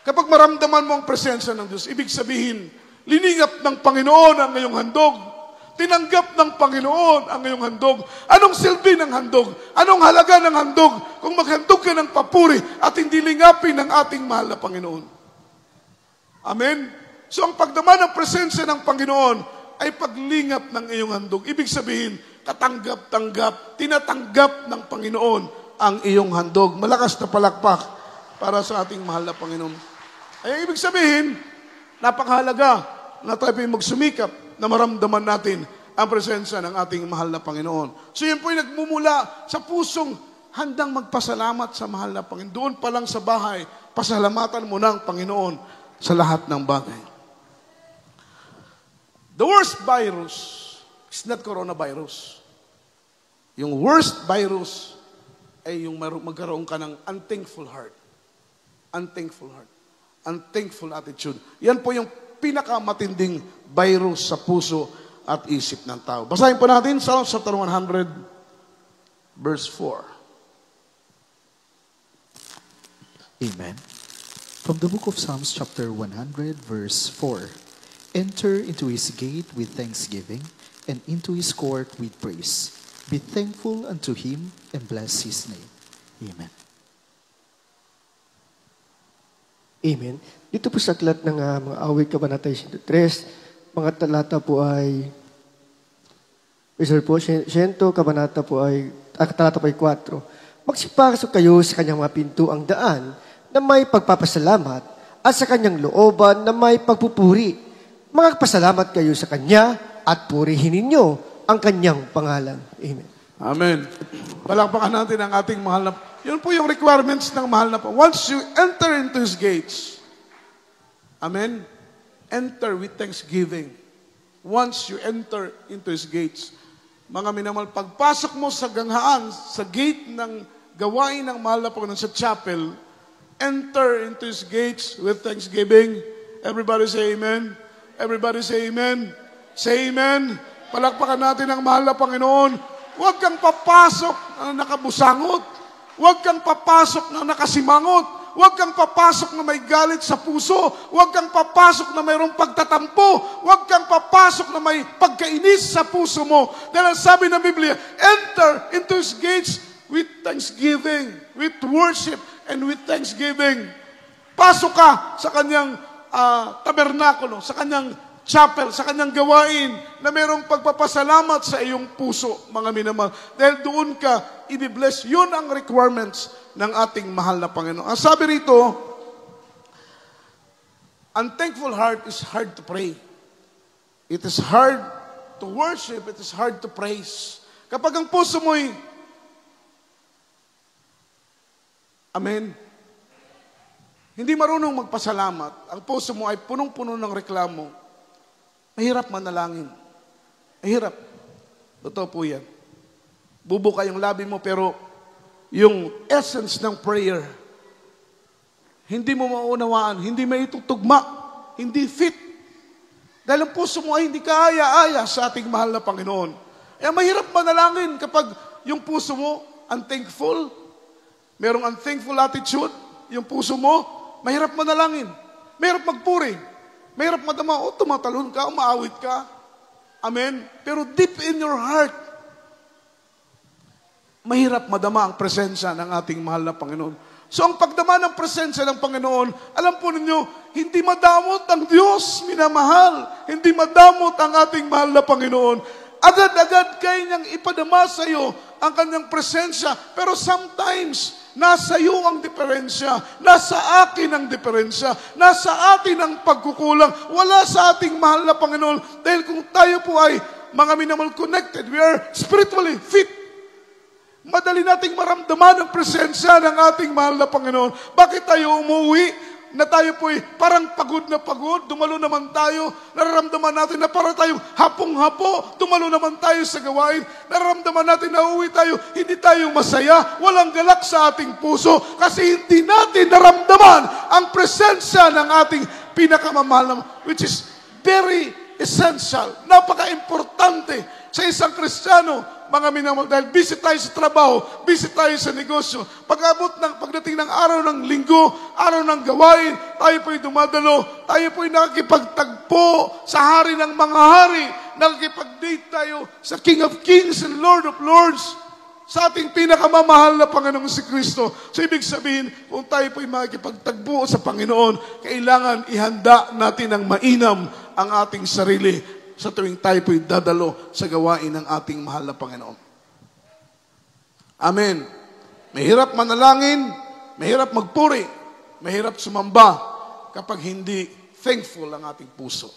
Kapag maramdaman mo ang presensya ng Diyos, ibig sabihin, liningap ng Panginoon ang ngayong handog. Tinanggap ng Panginoon ang ngayong handog. Anong silbi ng handog? Anong halaga ng handog? Kung maghandog ka ng papuri at hindi lingapin ng ating mahal na Panginoon. Amen? So ang pagdama ng presensya ng Panginoon ay paglingap ng iyong handog. Ibig sabihin, katanggap-tanggap, tinatanggap ng Panginoon ang iyong handog. Malakas na palakpak para sa ating mahal na Panginoon. Ay ibig sabihin, napakahalaga na tayo magsumikap na maramdaman natin ang presensya ng ating mahal na Panginoon. So yun po yung nagmumula sa pusong handang magpasalamat sa mahal na Panginoon. Doon pa lang sa bahay, pasalamatan mo ng Panginoon sa lahat ng bagay. The worst virus is not coronavirus. Yung worst virus ay yung magkaroon ka ng unthankful heart. Unthankful heart. Unthankful attitude. Yan po yung pinakamatinding virus sa puso at isip ng tao. Basahin po natin Psalms chapter 100, verse 4. Amen. From the book of Psalms chapter 100, verse 4. Enter into his gate with thanksgiving, and into his court with praise. Be thankful unto him, and bless his name. Amen. Amen. Dito po sa aklat ng mga awit kabanata 103, mga talata po ay, kabanata po ay, talata po ay 4. Magsipasok kayo sa kanyang mga pintuang daan na may pagpapasalamat at sa kanyang looban na may pagpupuri. Magpasalamat kayo sa kanya at purihin ninyo ang kanyang pangalan. Amen. Amen. Palakpakan natin ang ating mahal na... Yun po yung requirements ng mahal na... Once you enter into His gates, amen, enter with thanksgiving. Once you enter into His gates, mga minamahal, pagpasok mo sa ganghaan, sa gate ng gawain ng mahal na Panginoon sa chapel, enter into His gates with thanksgiving. Everybody say amen. Everybody say amen. Say amen. Palakpakan natin ang mahal na Panginoon. Huwag kang papasok na nakabusangot. Huwag kang papasok na nakasimangot. Huwag kang papasok na may galit sa puso. Huwag kang papasok na mayroong pagtatampo. Huwag kang papasok na may pagkainis sa puso mo. Dahil ang sabi ng Biblia, enter into His gates with thanksgiving, with worship, and with thanksgiving. Pasok ka sa kanyang tabernakulo, sa kanyang chapel, sa kanyang gawain na mayroong pagpapasalamat sa iyong puso, mga minamahal. Dahil doon ka i-bless. Yun ang requirements ng ating mahal na Panginoon. Ang sabi rito, unthankful heart is hard to pray. It is hard to worship. It is hard to praise. Kapag ang puso mo'y amen, hindi marunong magpasalamat, ang puso mo ay punong-puno ng reklamo, mahirap manalangin. Mahirap. Totoo po yan. Bubuka yung labi mo, pero yung essence ng prayer, hindi mo maunawaan, hindi maitutugma, hindi fit. Dahil ang puso mo ay hindi kaaya-aya sa ating mahal na Panginoon. Eh, mahirap manalangin kapag yung puso mo unthankful, merong unthankful attitude, yung puso mo, mahirap manalangin, mahirap magpuri, mahirap madama, tumatalon ka, umaawit ka. Amen? Pero deep in your heart, mahirap madama ang presensya ng ating mahal na Panginoon. So ang pagdama ng presensya ng Panginoon, alam po ninyo, hindi madamot ang Diyos, minamahal. Hindi madamot ang ating mahal na Panginoon. Agad-agad kayo niyang ipadama sa iyo ang kanyang presensya. Pero sometimes, nasa iyo ang diferensya. Nasa akin ang diferensya. Nasa atin ang pagkukulang. Wala sa ating mahal na Panginoon. Dahil kung tayo po ay mga minamahal connected, we are spiritually fit. Madali nating maramdaman ang presensya ng ating mahal na Panginoon. Bakit tayo umuwi na tayo po'y parang pagod na pagod? Dumalo naman tayo. Nararamdaman natin na para tayong hapong-hapo. Dumalo naman tayo sa gawain. Nararamdaman natin na uwi tayo. Hindi tayo masaya. Walang galak sa ating puso. Kasi hindi natin naramdaman ang presensya ng ating pinakamamahal na, which is very essential. Napaka-importante sa isang Kristiyano. Mga minamahal, dahil busy tayo sa trabaho, busy tayo sa negosyo. Pagdating ng araw ng linggo, araw ng gawain, tayo po'y dumadalo, tayo po'y nakikipagtagpo sa hari ng mga hari, nakikipag-date tayo sa King of Kings and Lord of Lords, sa ating pinakamamahal na Panginoong si Kristo. So ibig sabihin, kung tayo po'y makikipagtagpo sa Panginoon, kailangan ihanda natin ng mainam ang ating sarili sa tuwing tayo po'y dadalo sa gawain ng ating mahal na Panginoon. Amen. Mahirap manalangin, mahirap magpuri, mahirap sumamba kapag hindi thankful ang ating puso.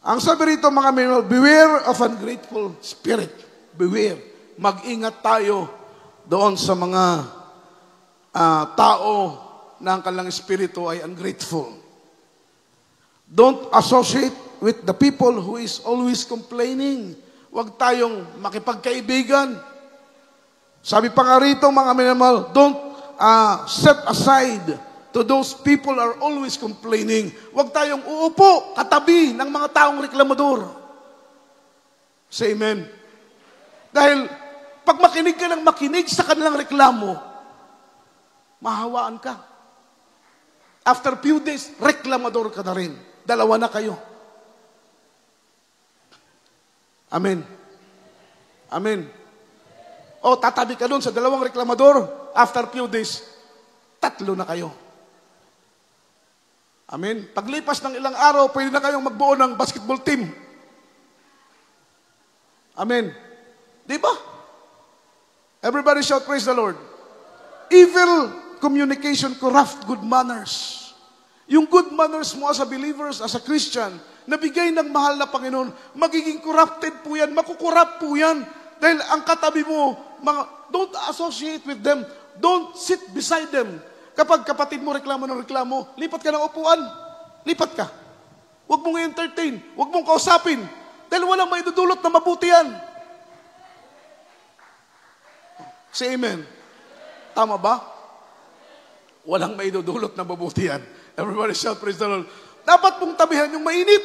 Ang sabi rito mga minamahal, beware of ungrateful spirit. Beware. Mag-ingat tayo doon sa mga tao na ang kanilang espiritu ay ungrateful. Don't associate with the people who is always complaining. Huwag tayong makipagkaibigan. Sabi pa nga rito, mga minamahal, don't set aside to those people are always complaining. Huwag tayong uupo, katabi ng mga taong reklamador. Say amen. Dahil, pag makinig ka ng makinig sa kanilang reklamo, mahawaan ka. After few days, reklamador ka na rin. Dalawa na kayo. Amen. Amen. O, tatabi ka doon sa dalawang reklamador, after few days, 3 na kayo. Amen. Paglipas ng ilang araw, pwede na kayong magbuo ng basketball team. Amen. Di ba? Everybody shout, praise the Lord. Evil communication corrupt good manners. Yung good manners mo as a believers, as a Christian, na bigay ng mahal na Panginoon, magiging corrupted po yan, makukurap po yan. Dahil ang katabi mo, don't associate with them. Don't sit beside them. Kapag kapatid mo reklamo ng reklamo, lipat ka ng upuan. Lipat ka. Huwag mong entertain. Huwag mong kausapin. Dahil walang maidudulot na mabuti yan. Say amen. Tama ba? Walang maidudulot na mabuti yan. Everybody shout, praise the Lord. Dapat mong tabihan yung mainit.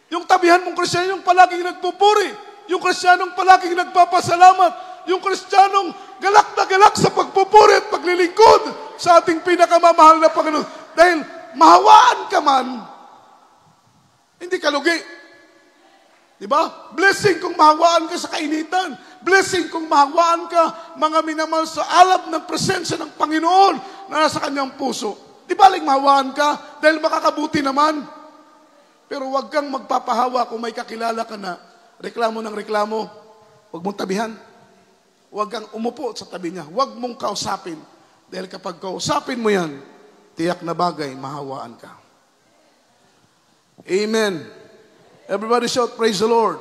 Yung tabihan mong Kristiyano, yung palaging nagpupuri. Yung Kristiyanong palaging nagpapasalamat. Yung Kristiyanong galak na galak sa pagpupuri at paglilingkod sa ating pinakamamahal na Panginoon. Dahil mahawaan ka man, hindi ka lugi. Diba? Blessing kung mahawaan ka sa kainitan. Blessing kung mahawaan ka, mga minamahal, sa alab ng presensya ng Panginoon na nasa kanyang puso. Di baling mahawaan ka dahil makakabuti naman. Pero huwag kang magpapahawa kung may kakilala ka na reklamo ng reklamo. Huwag mong tabihan. Huwag kang umupo sa tabi niya. Huwag mong kausapin. Dahil kapag kausapin mo yan, tiyak na bagay, mahawaan ka. Amen. Everybody shout, praise the Lord.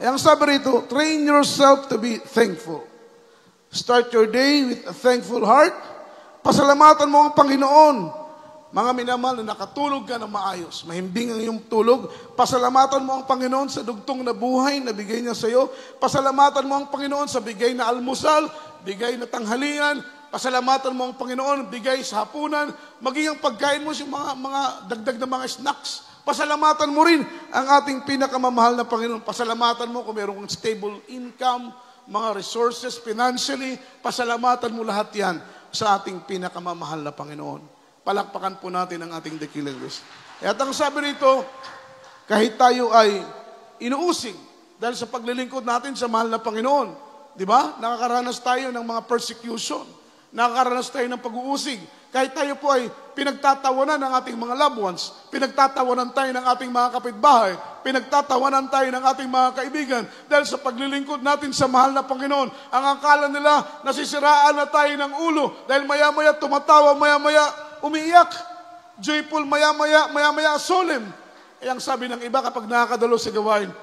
Ang sabi rito, train yourself to be thankful. Start your day with a thankful heart. Pasalamatan mo ang Panginoon. Mga minamahal na nakatulog ka na maayos, mahimbing ang iyong tulog, pasalamatan mo ang Panginoon sa dugtong na buhay na bigay niya sa iyo. Pasalamatan mo ang Panginoon sa bigay na almusal, bigay na tanghalian. Pasalamatan mo ang Panginoon, bigay sa hapunan, maging ang pagkain mo yung mga dagdag na mga snacks. Pasalamatan mo rin ang ating pinakamamahal na Panginoon. Pasalamatan mo kung mayroong stable income, mga resources financially, pasalamatan mo lahat yan sa ating pinakamamahal na Panginoon. Palakpakan po natin ang ating dakilang Diyos. At ang sabi rito, kahit tayo ay inuusig dahil sa paglilingkod natin sa mahal na Panginoon, di ba? Nakakaranas tayo ng mga persecution. Nakakaranas tayo ng pag-uusig. Kahit tayo po ay pinagtatawanan ng ating mga loved ones, pinagtatawanan tayo ng ating mga kapitbahay, pinagtatawanan tayo ng ating mga kaibigan, dahil sa paglilingkod natin sa mahal na Panginoon, ang akala nila nasisiraan na tayo ng ulo, dahil maya-maya tumatawa, maya-maya umiiyak, joyful, maya-maya solemn. Ang sabi ng iba kapag nakakadalo sa gawain,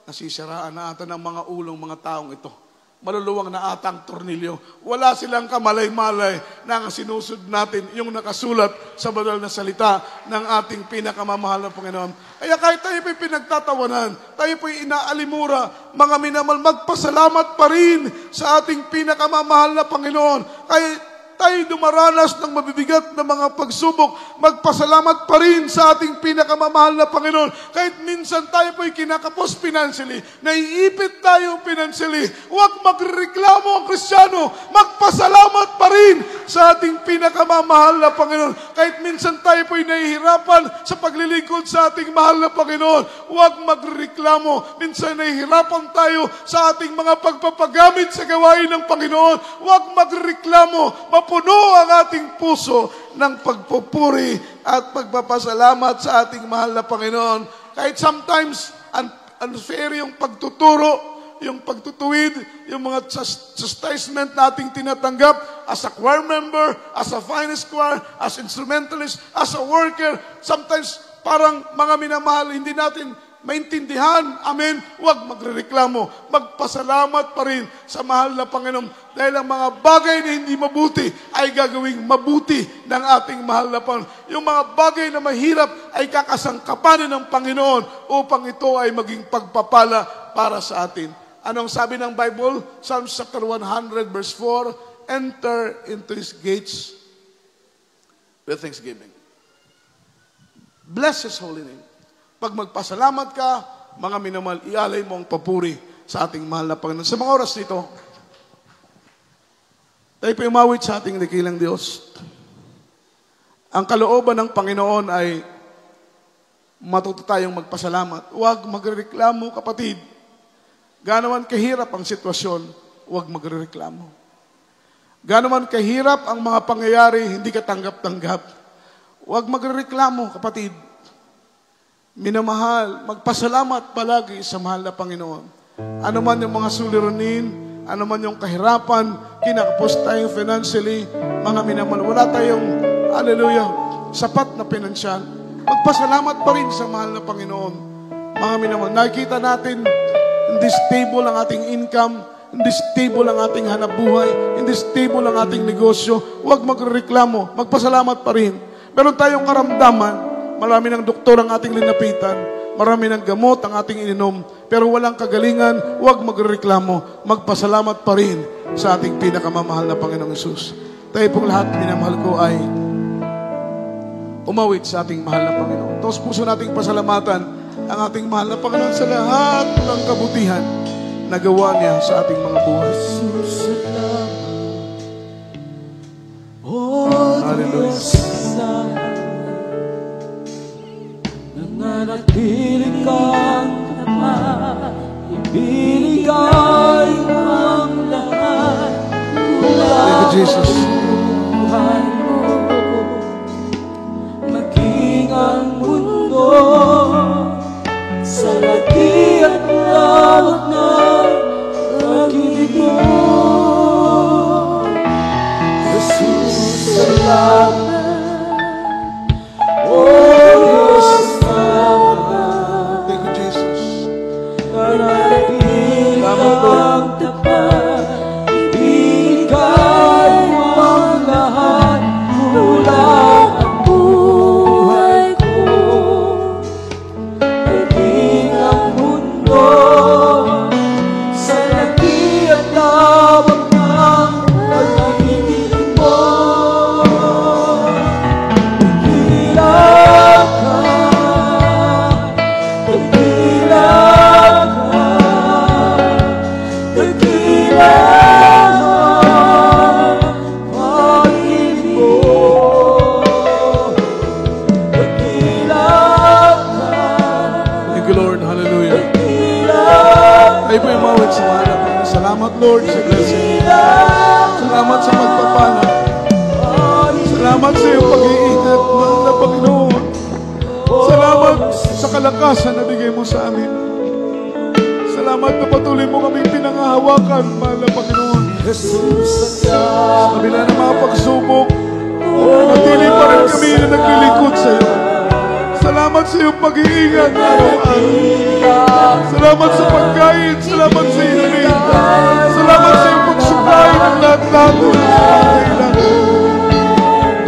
nasisiraan na ata ng mga ulong mga taong ito. Maluluwang na atang tornilyo. Wala silang kamalay-malay na ang sinusod natin yung nakasulat sa banal na salita ng ating pinakamamahal na Panginoon. Kaya kahit tayo po'y pinagtatawanan, tayo po'y inaalimura, mga minamahal, magpasalamat pa rin sa ating pinakamamahal na Panginoon. Kaya tayo dumaranas ng mabibigat na mga pagsubok, magpasalamat pa rin sa ating pinakamamahal na Panginoon. Kahit minsan tayo po'y kinakapos financially, naiipit tayo financially, huwag magreklamo ang Kristiyano, magpasalamat pa rin sa ating pinakamamahal na Panginoon. Kahit minsan tayo po'y nahihirapan sa paglilingkod sa ating mahal na Panginoon, huwag magreklamo. Minsan nahihirapan tayo sa ating mga pagpapagamit sa gawain ng Panginoon, huwag magreklamo. Puno ang ating puso ng pagpupuri at pagpapasalamat sa ating mahal na Panginoon. Kahit sometimes unfair yung pagtuturo, yung pagtutuwid, yung mga chastisement nating tinatanggap as a choir member, as a finest choir, as instrumentalist, as a worker. Sometimes parang mga minamahal, hindi natin maintindihan. Amen. Huwag magrereklamo. Magpasalamat pa rin sa mahal na Panginoon. Dahil ang mga bagay na hindi mabuti ay gagawing mabuti ng ating mahal na Panginoon. Yung mga bagay na mahirap ay kakasangkapanin ng Panginoon upang ito ay maging pagpapala para sa atin. Anong sabi ng Bible? Psalms chapter 100 verse 4, enter into His gates with thanksgiving. Bless His holy name. Pag magpasalamat ka, mga minamahal, ialay mo ang papuri sa ating mahal na Panginoon. Sa mga oras nito, tayo pa umawit sa ating dakilang Diyos. Ang kalooban ng Panginoon ay matuto tayong magpasalamat. Huwag magrereklamo, kapatid. Gano'n kahirap ang sitwasyon, huwag magrereklamo. Gano'n kahirap ang mga pangyayari, hindi ka tanggap-tanggap. Huwag magrereklamo, kapatid. Minamahal, magpasalamat palagi sa mahal na Panginoon. Ano man yung mga suliranin, ano man yung kahirapan, kinakapos tayo financially, mga minamahal, wala tayong hallelujah, sapat na pinansyal, magpasalamat pa rin sa mahal na Panginoon. Mga minamahal, nakikita natin, hindi stable ang ating income, hindi stable ang ating hanap buhay, hindi stable ang ating negosyo. Huwag magreklamo, magpasalamat pa rin. Meron tayong karamdaman, marami ng doktor ang ating linapitan, marami ng gamot ang ating ininom, pero walang kagalingan, huwag magreklamo, magpasalamat pa rin sa ating pinakamamahal na Panginoong Hesus. Tayo pong lahat, minamahal ko, ay umawit sa ating mahal na Panginoon. Taos puso nating pasalamatan ang ating mahal na Panginoon sa lahat ng kabutihan na gawa niya sa ating mga buhay. Hallelujah. Nananatiling kang tapat, ibinigay mo ang lahat mula Thank you, Jesus. buhay mo, maging ang mundo sa laki at lawak ng pag-ibig mo. Jesus, salamat. Salamat, Lord, sa blessing. Salamat sa pagpapala. Salamat sa iyong pag-iingat, mahal na Panginoon. Salamat sa kalakasan na bigay mo sa amin. Salamat na patuloy mo kaming pinangahawakan, mahal na Panginoon. Sa kabila ng mga pagsubok, natili pa rin kami na naglilingkod sa iyo. Salamat sa iyong pag-iingat araw-araw. Salamat sa pagkain. Salamat sa inumin. Salamat sa iyong pagsukay ng lahat-lahat.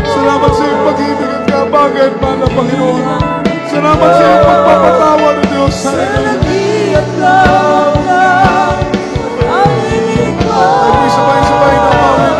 Salamat sa iyong pag-ibig at kabagan, mahal na Panginoon. Salamat sa iyong pagpapatawa ng Diyos. Ay, sabay-sabay na mawin.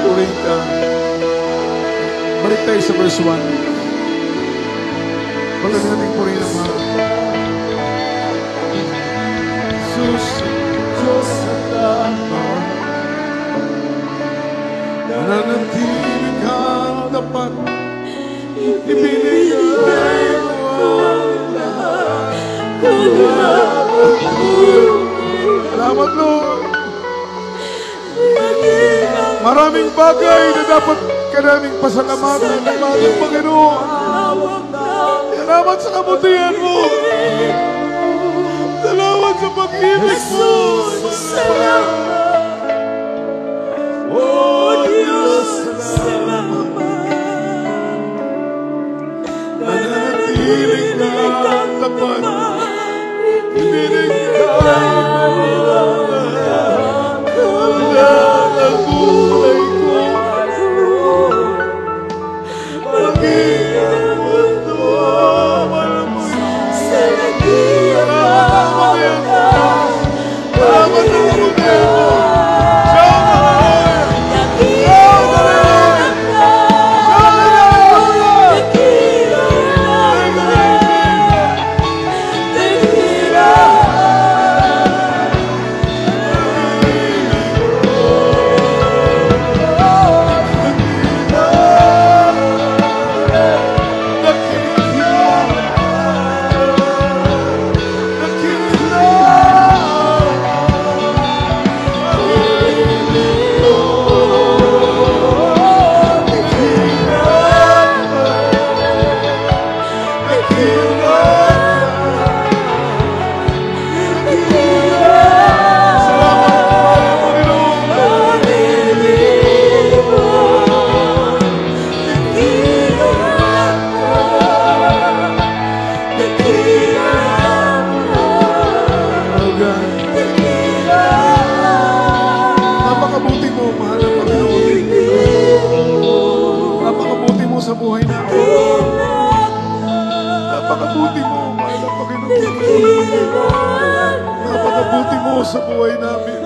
Purihin ka. Balik tayo sa verse 1. Pagod natin purihin ang mga. Jesus, Diyos sa tapat, nananatili kang tapat, ibinigay mo ang lahat. Salamat, Lord. Maraming bagay na dapat ka naming pasalamatan ng aming Panginoon. Salamat sa kabutihan mo. Salamat sa pag-ibig mo. Salamat. Oh Diyos, salamat. Nananatiling kang tapat, ibinigay mo ang lahat. Wala ang buhay ko, maging ang mundo. Wala mo Sa nagkiyang salamat sa kabutihan mo. Napakabuti mo, mahal na Panginoon. Napakabuti mo sa buhay namin. Napakabuti mo, mahal na Panginoon. Napakabuti mo sa buhay namin.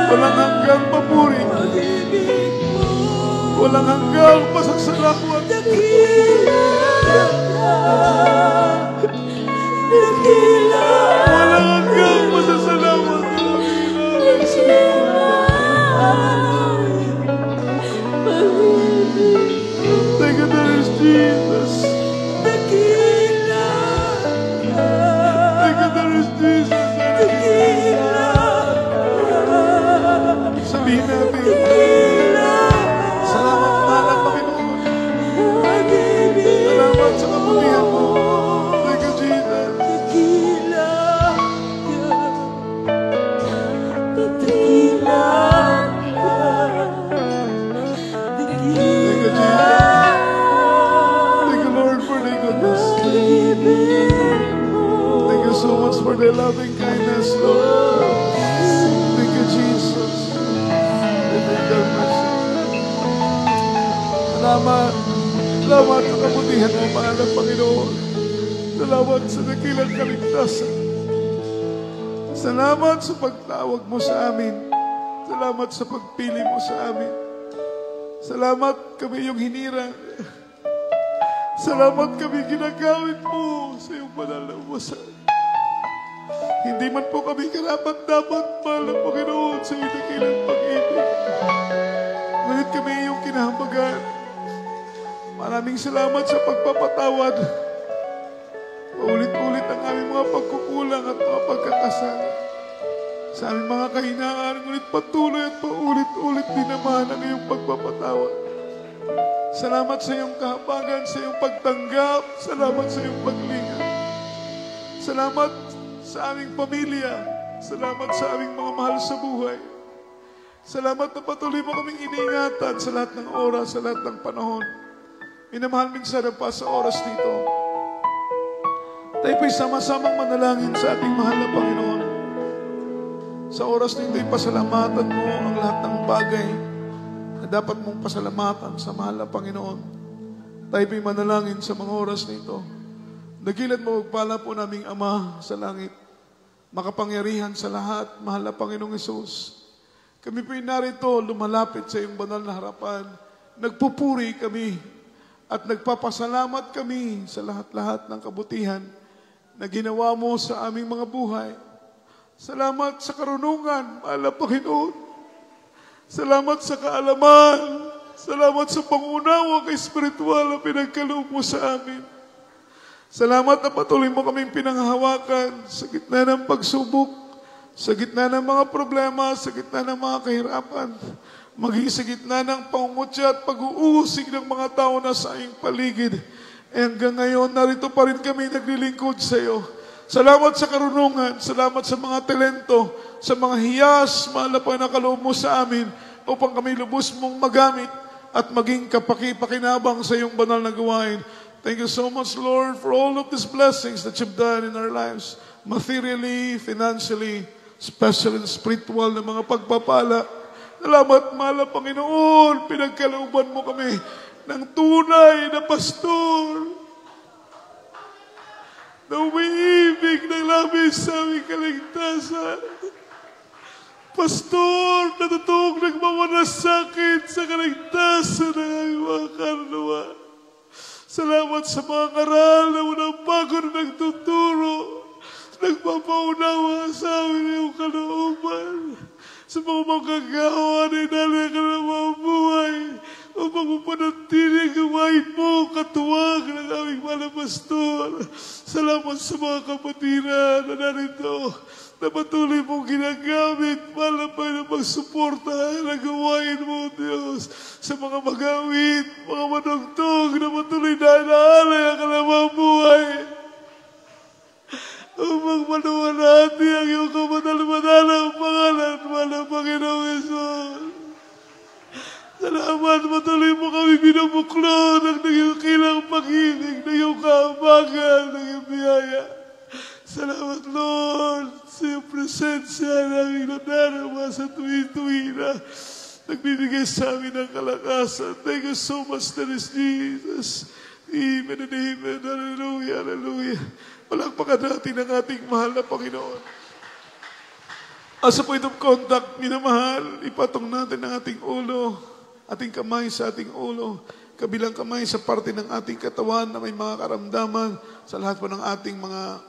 Walang hanggang papuri. Walang hanggang pasasalamat. Walang hanggang pasasalamat. Thank you, there is Jesus. Thank you, there is Jesus. Sabihin natin, salamat, mahal na Panginoon. Salamat sa kabutihan mo. Thank you, Jesus. Thank you, Jesus. Thank you, Lord, for thy goodness. Thank you so much for thy loving kindness, Lord. Thank you, Jesus. Thank you very much. Salamat. Salamat sa kabutihan mo, mahal na Panginoon. Salamat sa dakilang kaligtasan. Salamat sa pagtawag mo sa amin. Salamat sa pagpili mo sa amin. Salamat kami yung hinirang. Salamat kami ginagawin mo sa iyong banal na umasan. Hindi man po kami karapat-dapat, mahal na Panginoon, sa iyong dakilang pag-ibig. Ngunit kami iyong kinahambagan. Maraming salamat sa pagpapatawad. Paulit-ulit ang aming mga pagkukulang at mga pagkakasala. Sa aming mga kahinaan, ngunit patuloy at paulit-ulit din naman ang iyong pagpapatawad. Salamat sa iyong kahabagan, sa iyong pagtanggap. Salamat sa iyong paglingap. Salamat sa aming pamilya. Salamat sa aming mga mahal sa buhay. Salamat na patuloy mo kaming iniingatan sa lahat ng oras, sa lahat ng panahon. Minamahal minsan na pa sa oras dito. Tayo po'y sama-samang manalangin sa ating mahal na Panginoon. Sa oras nito, ipasalamatan mo ang lahat ng bagay na dapat mong pasalamatan sa mahal na Panginoon. Tayo po'y manalangin sa mga oras nito. Dakilat mapagpala po naming Ama sa langit, makapangyarihan sa lahat, mahal na Panginoong Hesus. Kami po'y narito, lumalapit sa iyong banal na harapan. Nagpupuri kami at nagpapasalamat kami sa lahat-lahat ng kabutihan na ginawa mo sa aming mga buhay. Salamat sa karunungan, mahal na Panginoon. Salamat sa kaalaman. Salamat sa pangunawa kay espiritual na pinagkaloob mo sa amin. Salamat na patuloy mo kaming pinanghahawakan sa gitna ng pagsubok, sa gitna ng mga problema, sa gitna ng mga kahirapan, maging sa gitna ng pangungutya at pag-uusig ng mga tao na sa iyong paligid. E hanggang ngayon, narito pa rin kami naglilingkod sa iyo. Salamat sa karunungan, salamat sa mga talento, sa mga hiyas, mahal na panakaloob mo sa amin, upang kami lubos mong magamit at maging kapaki-pakinabang sa iyong banal na gawain. Thank you so much, Lord, for all of these blessings that you've done in our lives, materially, financially, special and spiritual na mga pagpapala. Salamat, mahal na Panginoon, pinagkalooban mo kami ng tunay na pastor na umiibig ng labis sa aming kaligtasan. Pastor, na totoong nagmamalasakit sa kaligtasan ng aming mga kaluluwa. Salamat sa mga karal na unang bago na nagtuturo, nagpapaunawa sa amin iyong kalooban. Sa mga magagawa na inalala ka ng mga buhay, upang mapanatiling gawain mo katuwag ng aming mga pastor. Salamat sa mga kapatiran na narito, na patuloy mong ginagamit para na magsuporta na gawain mo, Diyos, sa mga magawit, mga manugtog na patuloy na inaalay ang kalamang buhay. Upang manuwalhati ang iyong kamadal-madalang pangalan, mahal Panginoong Hesus. Salamat, patuloy mo kami binubuklod ng iyong kilang pag-ibig, ng iyong kahabagan, ng iyong biyaya. Salamat, Lord, sa iyong presensya ng aming nadarama sa tuwi-tuwi na nagbibigay sa amin ng kalakasan. Thank you so much, that is Jesus. Amen and amen. Hallelujah, hallelujah. Palakpakan natin ang ating mahal na Panginoon. As a point of contact, minamahal, ipatong natin ang ating ulo, ating kamay sa ating ulo, kabilang kamay sa parte ng ating katawan na may mga karamdaman, sa lahat po ng ating mga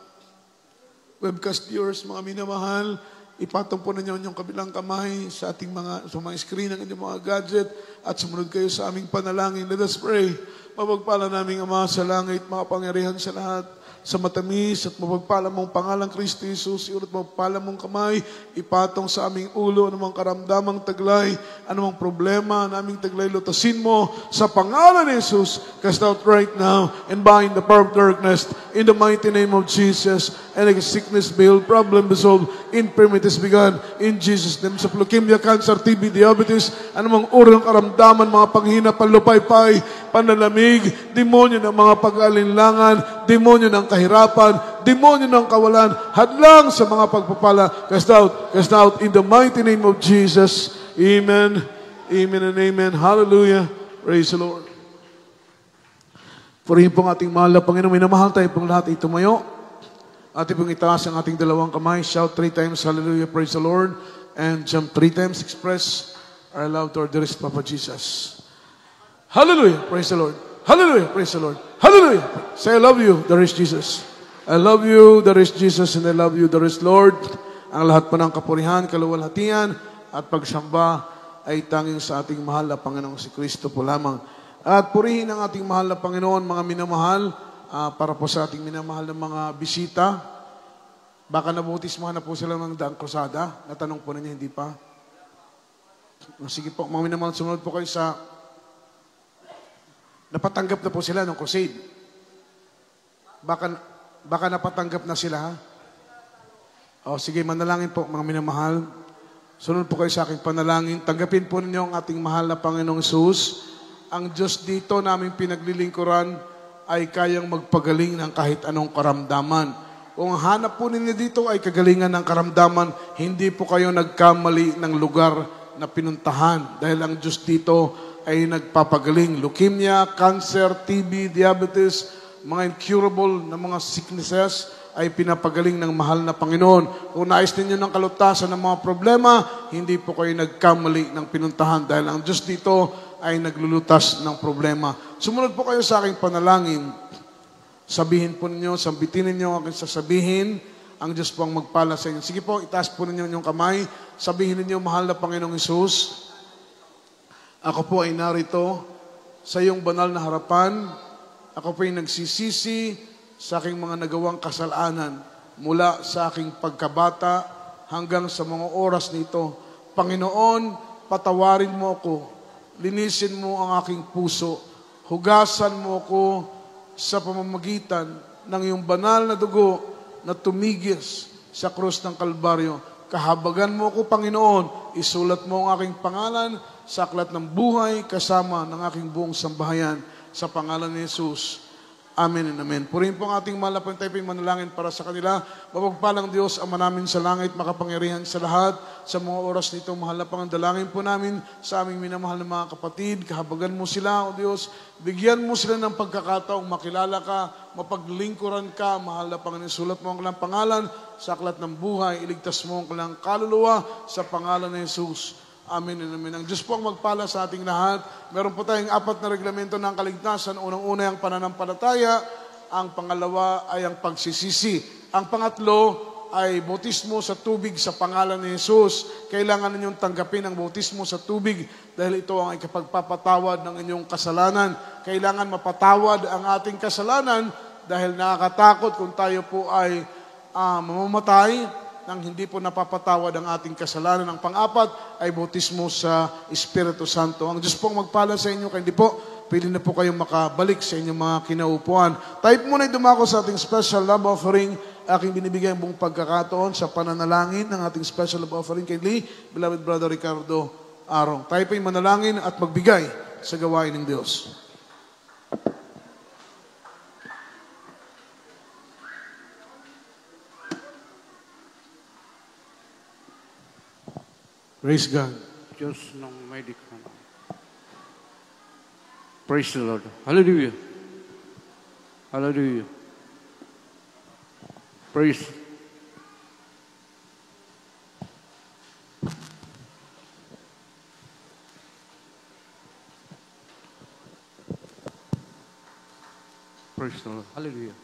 webcast viewers, mga minamahal, ipatong po ninyo yung kabilang kamay sa ating mga screen ng inyong mga gadget at sumunod kayo sa aming panalangin. Let us pray. Mapagpala naming Ama sa langit, makapangyarihan sa lahat, sa matamis at mapagpala mong pangalang Kristo Jesus, iulot mapagpala mong kamay, ipatong sa aming ulo, anumang karamdamang taglay, anumang problema na aming taglay, lutasin mo sa pangalan ni Jesus, cast out right now and bind the power of darkness in the mighty name of Jesus. And sickness be healed, problem be solved, infirmities be gone in Jesus' name. Sa leukemia, cancer, TB, diabetes, anumang uri ng karamdaman, mga panghina, panlupaypay, panlalamig, demonyo ng mga pag-alinlangan, demonyo ng kahirapan, demonyo ng kawalan, hadlang sa mga pagpapala, cast out in the mighty name of Jesus. Amen, amen and amen. Hallelujah. Praise the Lord. Purihin pong ating mahal na Panginoon, minamahal tayo pong lahat ay tumayo. Ating pong itaas ang ating dalawang kamay, shout 3 times, hallelujah, praise the Lord, and jump 3 times, express our love to our dearest Papa Jesus. Hallelujah, praise the Lord. Hallelujah, praise the Lord. Hallelujah. Say, I love you, there is Jesus. I love you, there is Jesus, and I love you, there is Lord. Ang lahat pa ng kapurihan, kaluwalhatian, at pagsamba ay tanging sa ating mahal na Panginoong si Kristo po lamang. At purihin ang ating mahal na Panginoon, mga minamahal, para po sa ating minamahal na mga bisita. Baka nabutismahan na po sila ng Daang Krusada. Natanong po ninyo, hindi pa? Sige po, mga minamahal, sumunod po kayo sa napatanggap na po sila ng crusade. Baka napatanggap na sila, ha? O, sige, manalangin po, mga minamahal. Sunod po kayo sa aking panalangin. Tanggapin po ninyo ang ating mahal na Panginoong Jesus. Ang Diyos dito naming pinaglilingkuran ay kayang magpagaling ng kahit anong karamdaman. Kung hanap po ninyo dito ay kagalingan ng karamdaman, hindi po kayo nagkamali ng lugar na pinuntahan. Dahil ang Diyos dito ay nagpapagaling. Leukemia, cancer, TB, diabetes, mga incurable na mga sicknesses ay pinapagaling ng mahal na Panginoon. Kung nais ninyo ng kalutasan ng mga problema, hindi po kayo nagkamali ng pinuntahan dahil ang Diyos dito ay naglulutas ng problema. Sumunod po kayo sa aking panalangin. Sabihin po ninyo, sambitin ninyo ang aking sasabihin. Ang Diyos po ang magpala sa inyo. Sige po, itaas po ninyo inyong kamay. Sabihin ninyo, mahal na Panginoong Hesus, ako po ay narito sa iyong banal na harapan. Ako po ay nagsisisi sa aking mga nagawang kasalanan mula sa aking pagkabata hanggang sa mga oras nito. Panginoon, patawarin mo ako. Linisin mo ang aking puso. Hugasan mo ako sa pamamagitan ng iyong banal na dugo na tumigis sa krus ng Kalbaryo. Kahabagan mo ako, Panginoon. Isulat mo ang aking pangalan sa aklat ng buhay kasama ng aking buong sambahayan sa pangalan ni Jesus. Amen and amen. Purihin po ang ating mahal na pantayping manalangin para sa kanila. Mapagpalang Diyos, Ama namin sa langit, makapangyarihan sa lahat. Sa mga oras nito, mahal na pangandalangin po namin sa aming minamahal na mga kapatid. Kahabagan mo sila, O Diyos. Bigyan mo sila ng pagkakataong makilala ka, mapaglingkuran ka, mahal na Panginoon. Sulat mo ang kanilang pangalan sa aklat ng buhay. Iligtas mo ang kanilang kaluluwa sa pangalan ni Jesus. Amen and amen. Ang Diyos po ang magpala sa ating lahat. Meron po tayong 4 na reglamento ng kaligtasan. Unang-una ay ang pananampalataya. Ang pangalawa ay ang pagsisisi. Ang pangatlo ay bautismo sa tubig sa pangalan ni Jesus. Kailangan ninyong tanggapin ang bautismo sa tubig dahil ito ang ikapagpapatawad ng inyong kasalanan. Kailangan mapatawad ang ating kasalanan dahil nakakatakot kung tayo po ay mamamatay nang hindi po napapatawad ang ating kasalanan. Ang pang-apat ay bautismo sa Espiritu Santo. Ang Diyos pong magpala sa inyo, kaya hindi po, pwede na po kayong makabalik sa inyong mga kinaupuan. Tayo po muna dumako sa ating special love offering. Aking binibigay ang buong pagkakataon sa pananalangin ng ating special love offering kay Lee, beloved Brother Ricardo Arong. Tayo po yung manalangin at magbigay sa gawain ng Diyos. Praise God. Diyos ng may dikhan. Praise the Lord. Hallelujah. Hallelujah. Praise. Praise the Lord. Hallelujah.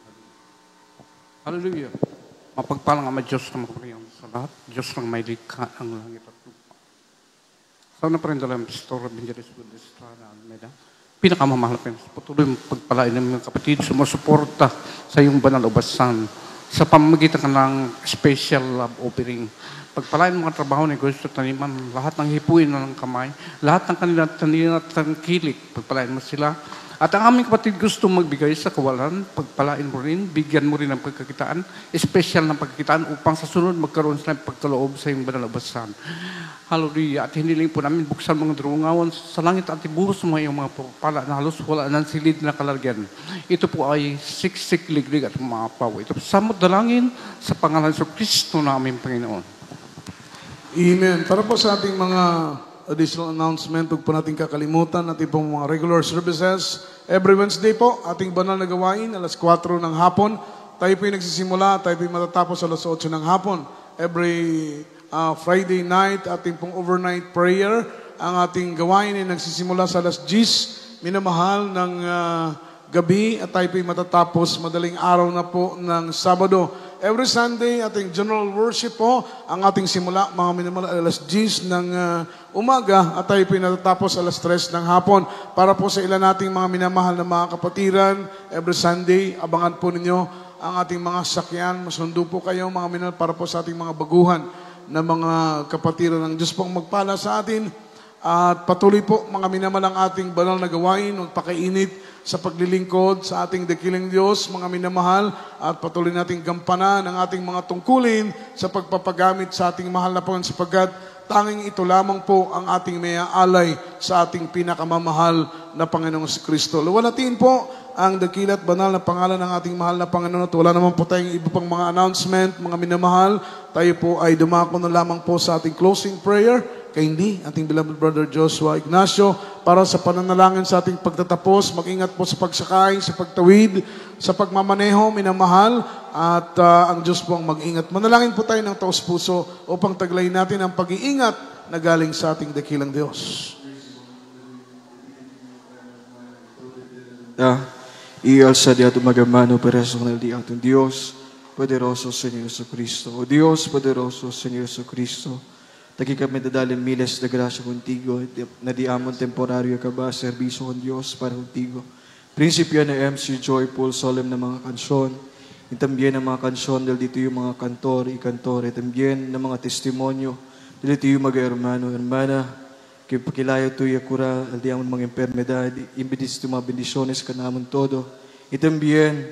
Hallelujah. Mapagpalang Ama Diyos na makapagyang sa lahat. Diyos ng may likha ang langit at lupa. Sana pa rin dalam Pastor Benjaris Budestrana Almeida. Pinakamamahal pa rin. Patuloy pagpalain ng mga kapatid, sumusuporta sa iyong banal ubasan sa pamamagitan ka ng special love offering. Pagpalain mga trabaho ni Gusto Taniman, lahat ng hipuin na ng kamay, lahat ng kanilang tanin at tangkilik, pagpalain mo sila. At ang aming kapatid gusto magbigay sa kawalan, pagpalain mo rin, bigyan mo rin ng pagkakitaan, special ng pagkakitaan upang sa sunod magkaroon sila ng pagkaloob sa iyong banal ubasan. Hallelujah. At hiniling po namin buksan mga drungawan sa langit at ibuhos mo yung mga pagpala na halos wala ng silid na kalargyan. Ito po ay siksik, liglig at umapaw. Ito po samot dalangin sa pangalan sa Kristo na aming Panginoon. Amen. Para po sa ating mga additional announcement, huwag po natin kakalimutan ating pong mga regular services. Every Wednesday po, ating banal na gawain, alas 4 ng hapon. Tayo po yung nagsisimula, tayo po yung matatapos alas 8 ng hapon. Every Friday night, ating pong overnight prayer. Ang ating gawain ay nagsisimula sa alas 10, minamahal ng gabi, at tayo po yung matatapos madaling araw na po ng Sabado. Every Sunday, ating general worship po, ang ating simula, mga minamahal, alas 10 ng umaga, at tayo po yung natatapos alas 3 ng hapon. Para po sa ilan nating mga minamahal na mga kapatiran, every Sunday, abangan po ninyo ang ating mga sakyan. Masundo po kayo, mga minamahal, para po sa ating mga baguhan na mga kapatiran ng Diyos pong magpala sa atin. At patuloy po, mga minamahal, ang ating banal na gawain, magpakainit sa paglilingkod sa ating dakilang Diyos, mga minamahal, at patuloy nating gampanan ang ating mga tungkulin sa pagpapagamit sa ating mahal na Panginoon, sapagkat tanging ito lamang po ang ating may alay sa ating pinakamamahal na Panginoong si Kristo. Luwalatiin po ang dakilat banal na pangalan ng ating mahal na Panginoon, at wala naman po tayong iba pang mga announcement, mga minamahal. Tayo po ay dumako na lamang po sa ating closing prayer. kindly, ating beloved brother Joshua Ignacio, para sa pananalangin sa ating pagtatapos. Mag-ingat po sa pagsakay, sa pagtawid, sa pagmamaneho, minamahal, at ang Diyos po ang mag-ingat. Manalangin po tayo ng taos puso upang taglayin natin ang pag-iingat na galing sa ating dakilang Diyos. Ialsa di ato magamano personal di atong Dios, poderoso Señor Jesucristo. O Dios, poderoso Señor Jesucristo, tagi kami dadalim miles de gracia contigo, na di amon temporaryo ka ba, servisyo con Dios para contigo. Prinsipyo na MC Joyful, solemn na mga kansyon, itambien ng mga kansyon, dahil dito yung mga kantor, ikantore, itambien ng mga testimonyo, dahil dito yung mga hermano, hermana, kaya pakilayo to yakura, aldi amon mga enfermedad, imbedis to mga bendisyones ka namon todo. Itambien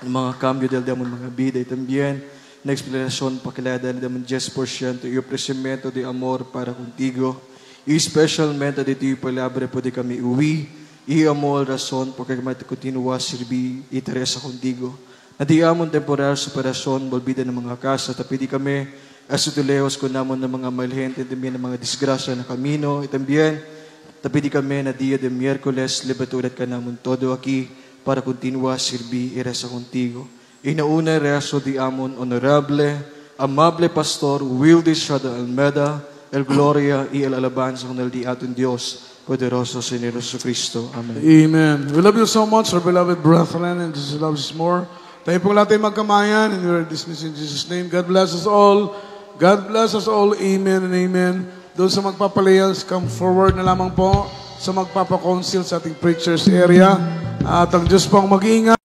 ng mga cambio dahil amon mga bida. Itambien na explanasyon pakilaya dahil amon 10% yung presimiento de amor para contigo. Especialmente dito yung palabre pwede kami uwi. I-amor rason porque kami continua sirbi iteresa contigo. Na di amon temporal separasyon, bolbida ng mga kasa, tapi di kami asutulehos ko namon ng mga malhente, tambien ng mga disgrasya na kamino, itambien, tapi di kami na dia de Miyerkules, libaturat ka namon todo aki, para continua sirbi iresa contigo. Inauna reso di amon honorable, amable pastor, Wildy Shada Almeda, el gloria y el alabanza con el di aton Dios, poderoso Señor Jesucristo. Amen. Amen. We love you so much, our beloved brethren, and Jesus loves us more. Tayo po natin magkamayan, and we are dismissed in Jesus' name. God bless us all. God bless us all. Amen and amen. Doon sa magpapalayas, come forward na lamang po sa magpapakonsil sa ating preachers area. At ang Diyos po ang mag-iingat.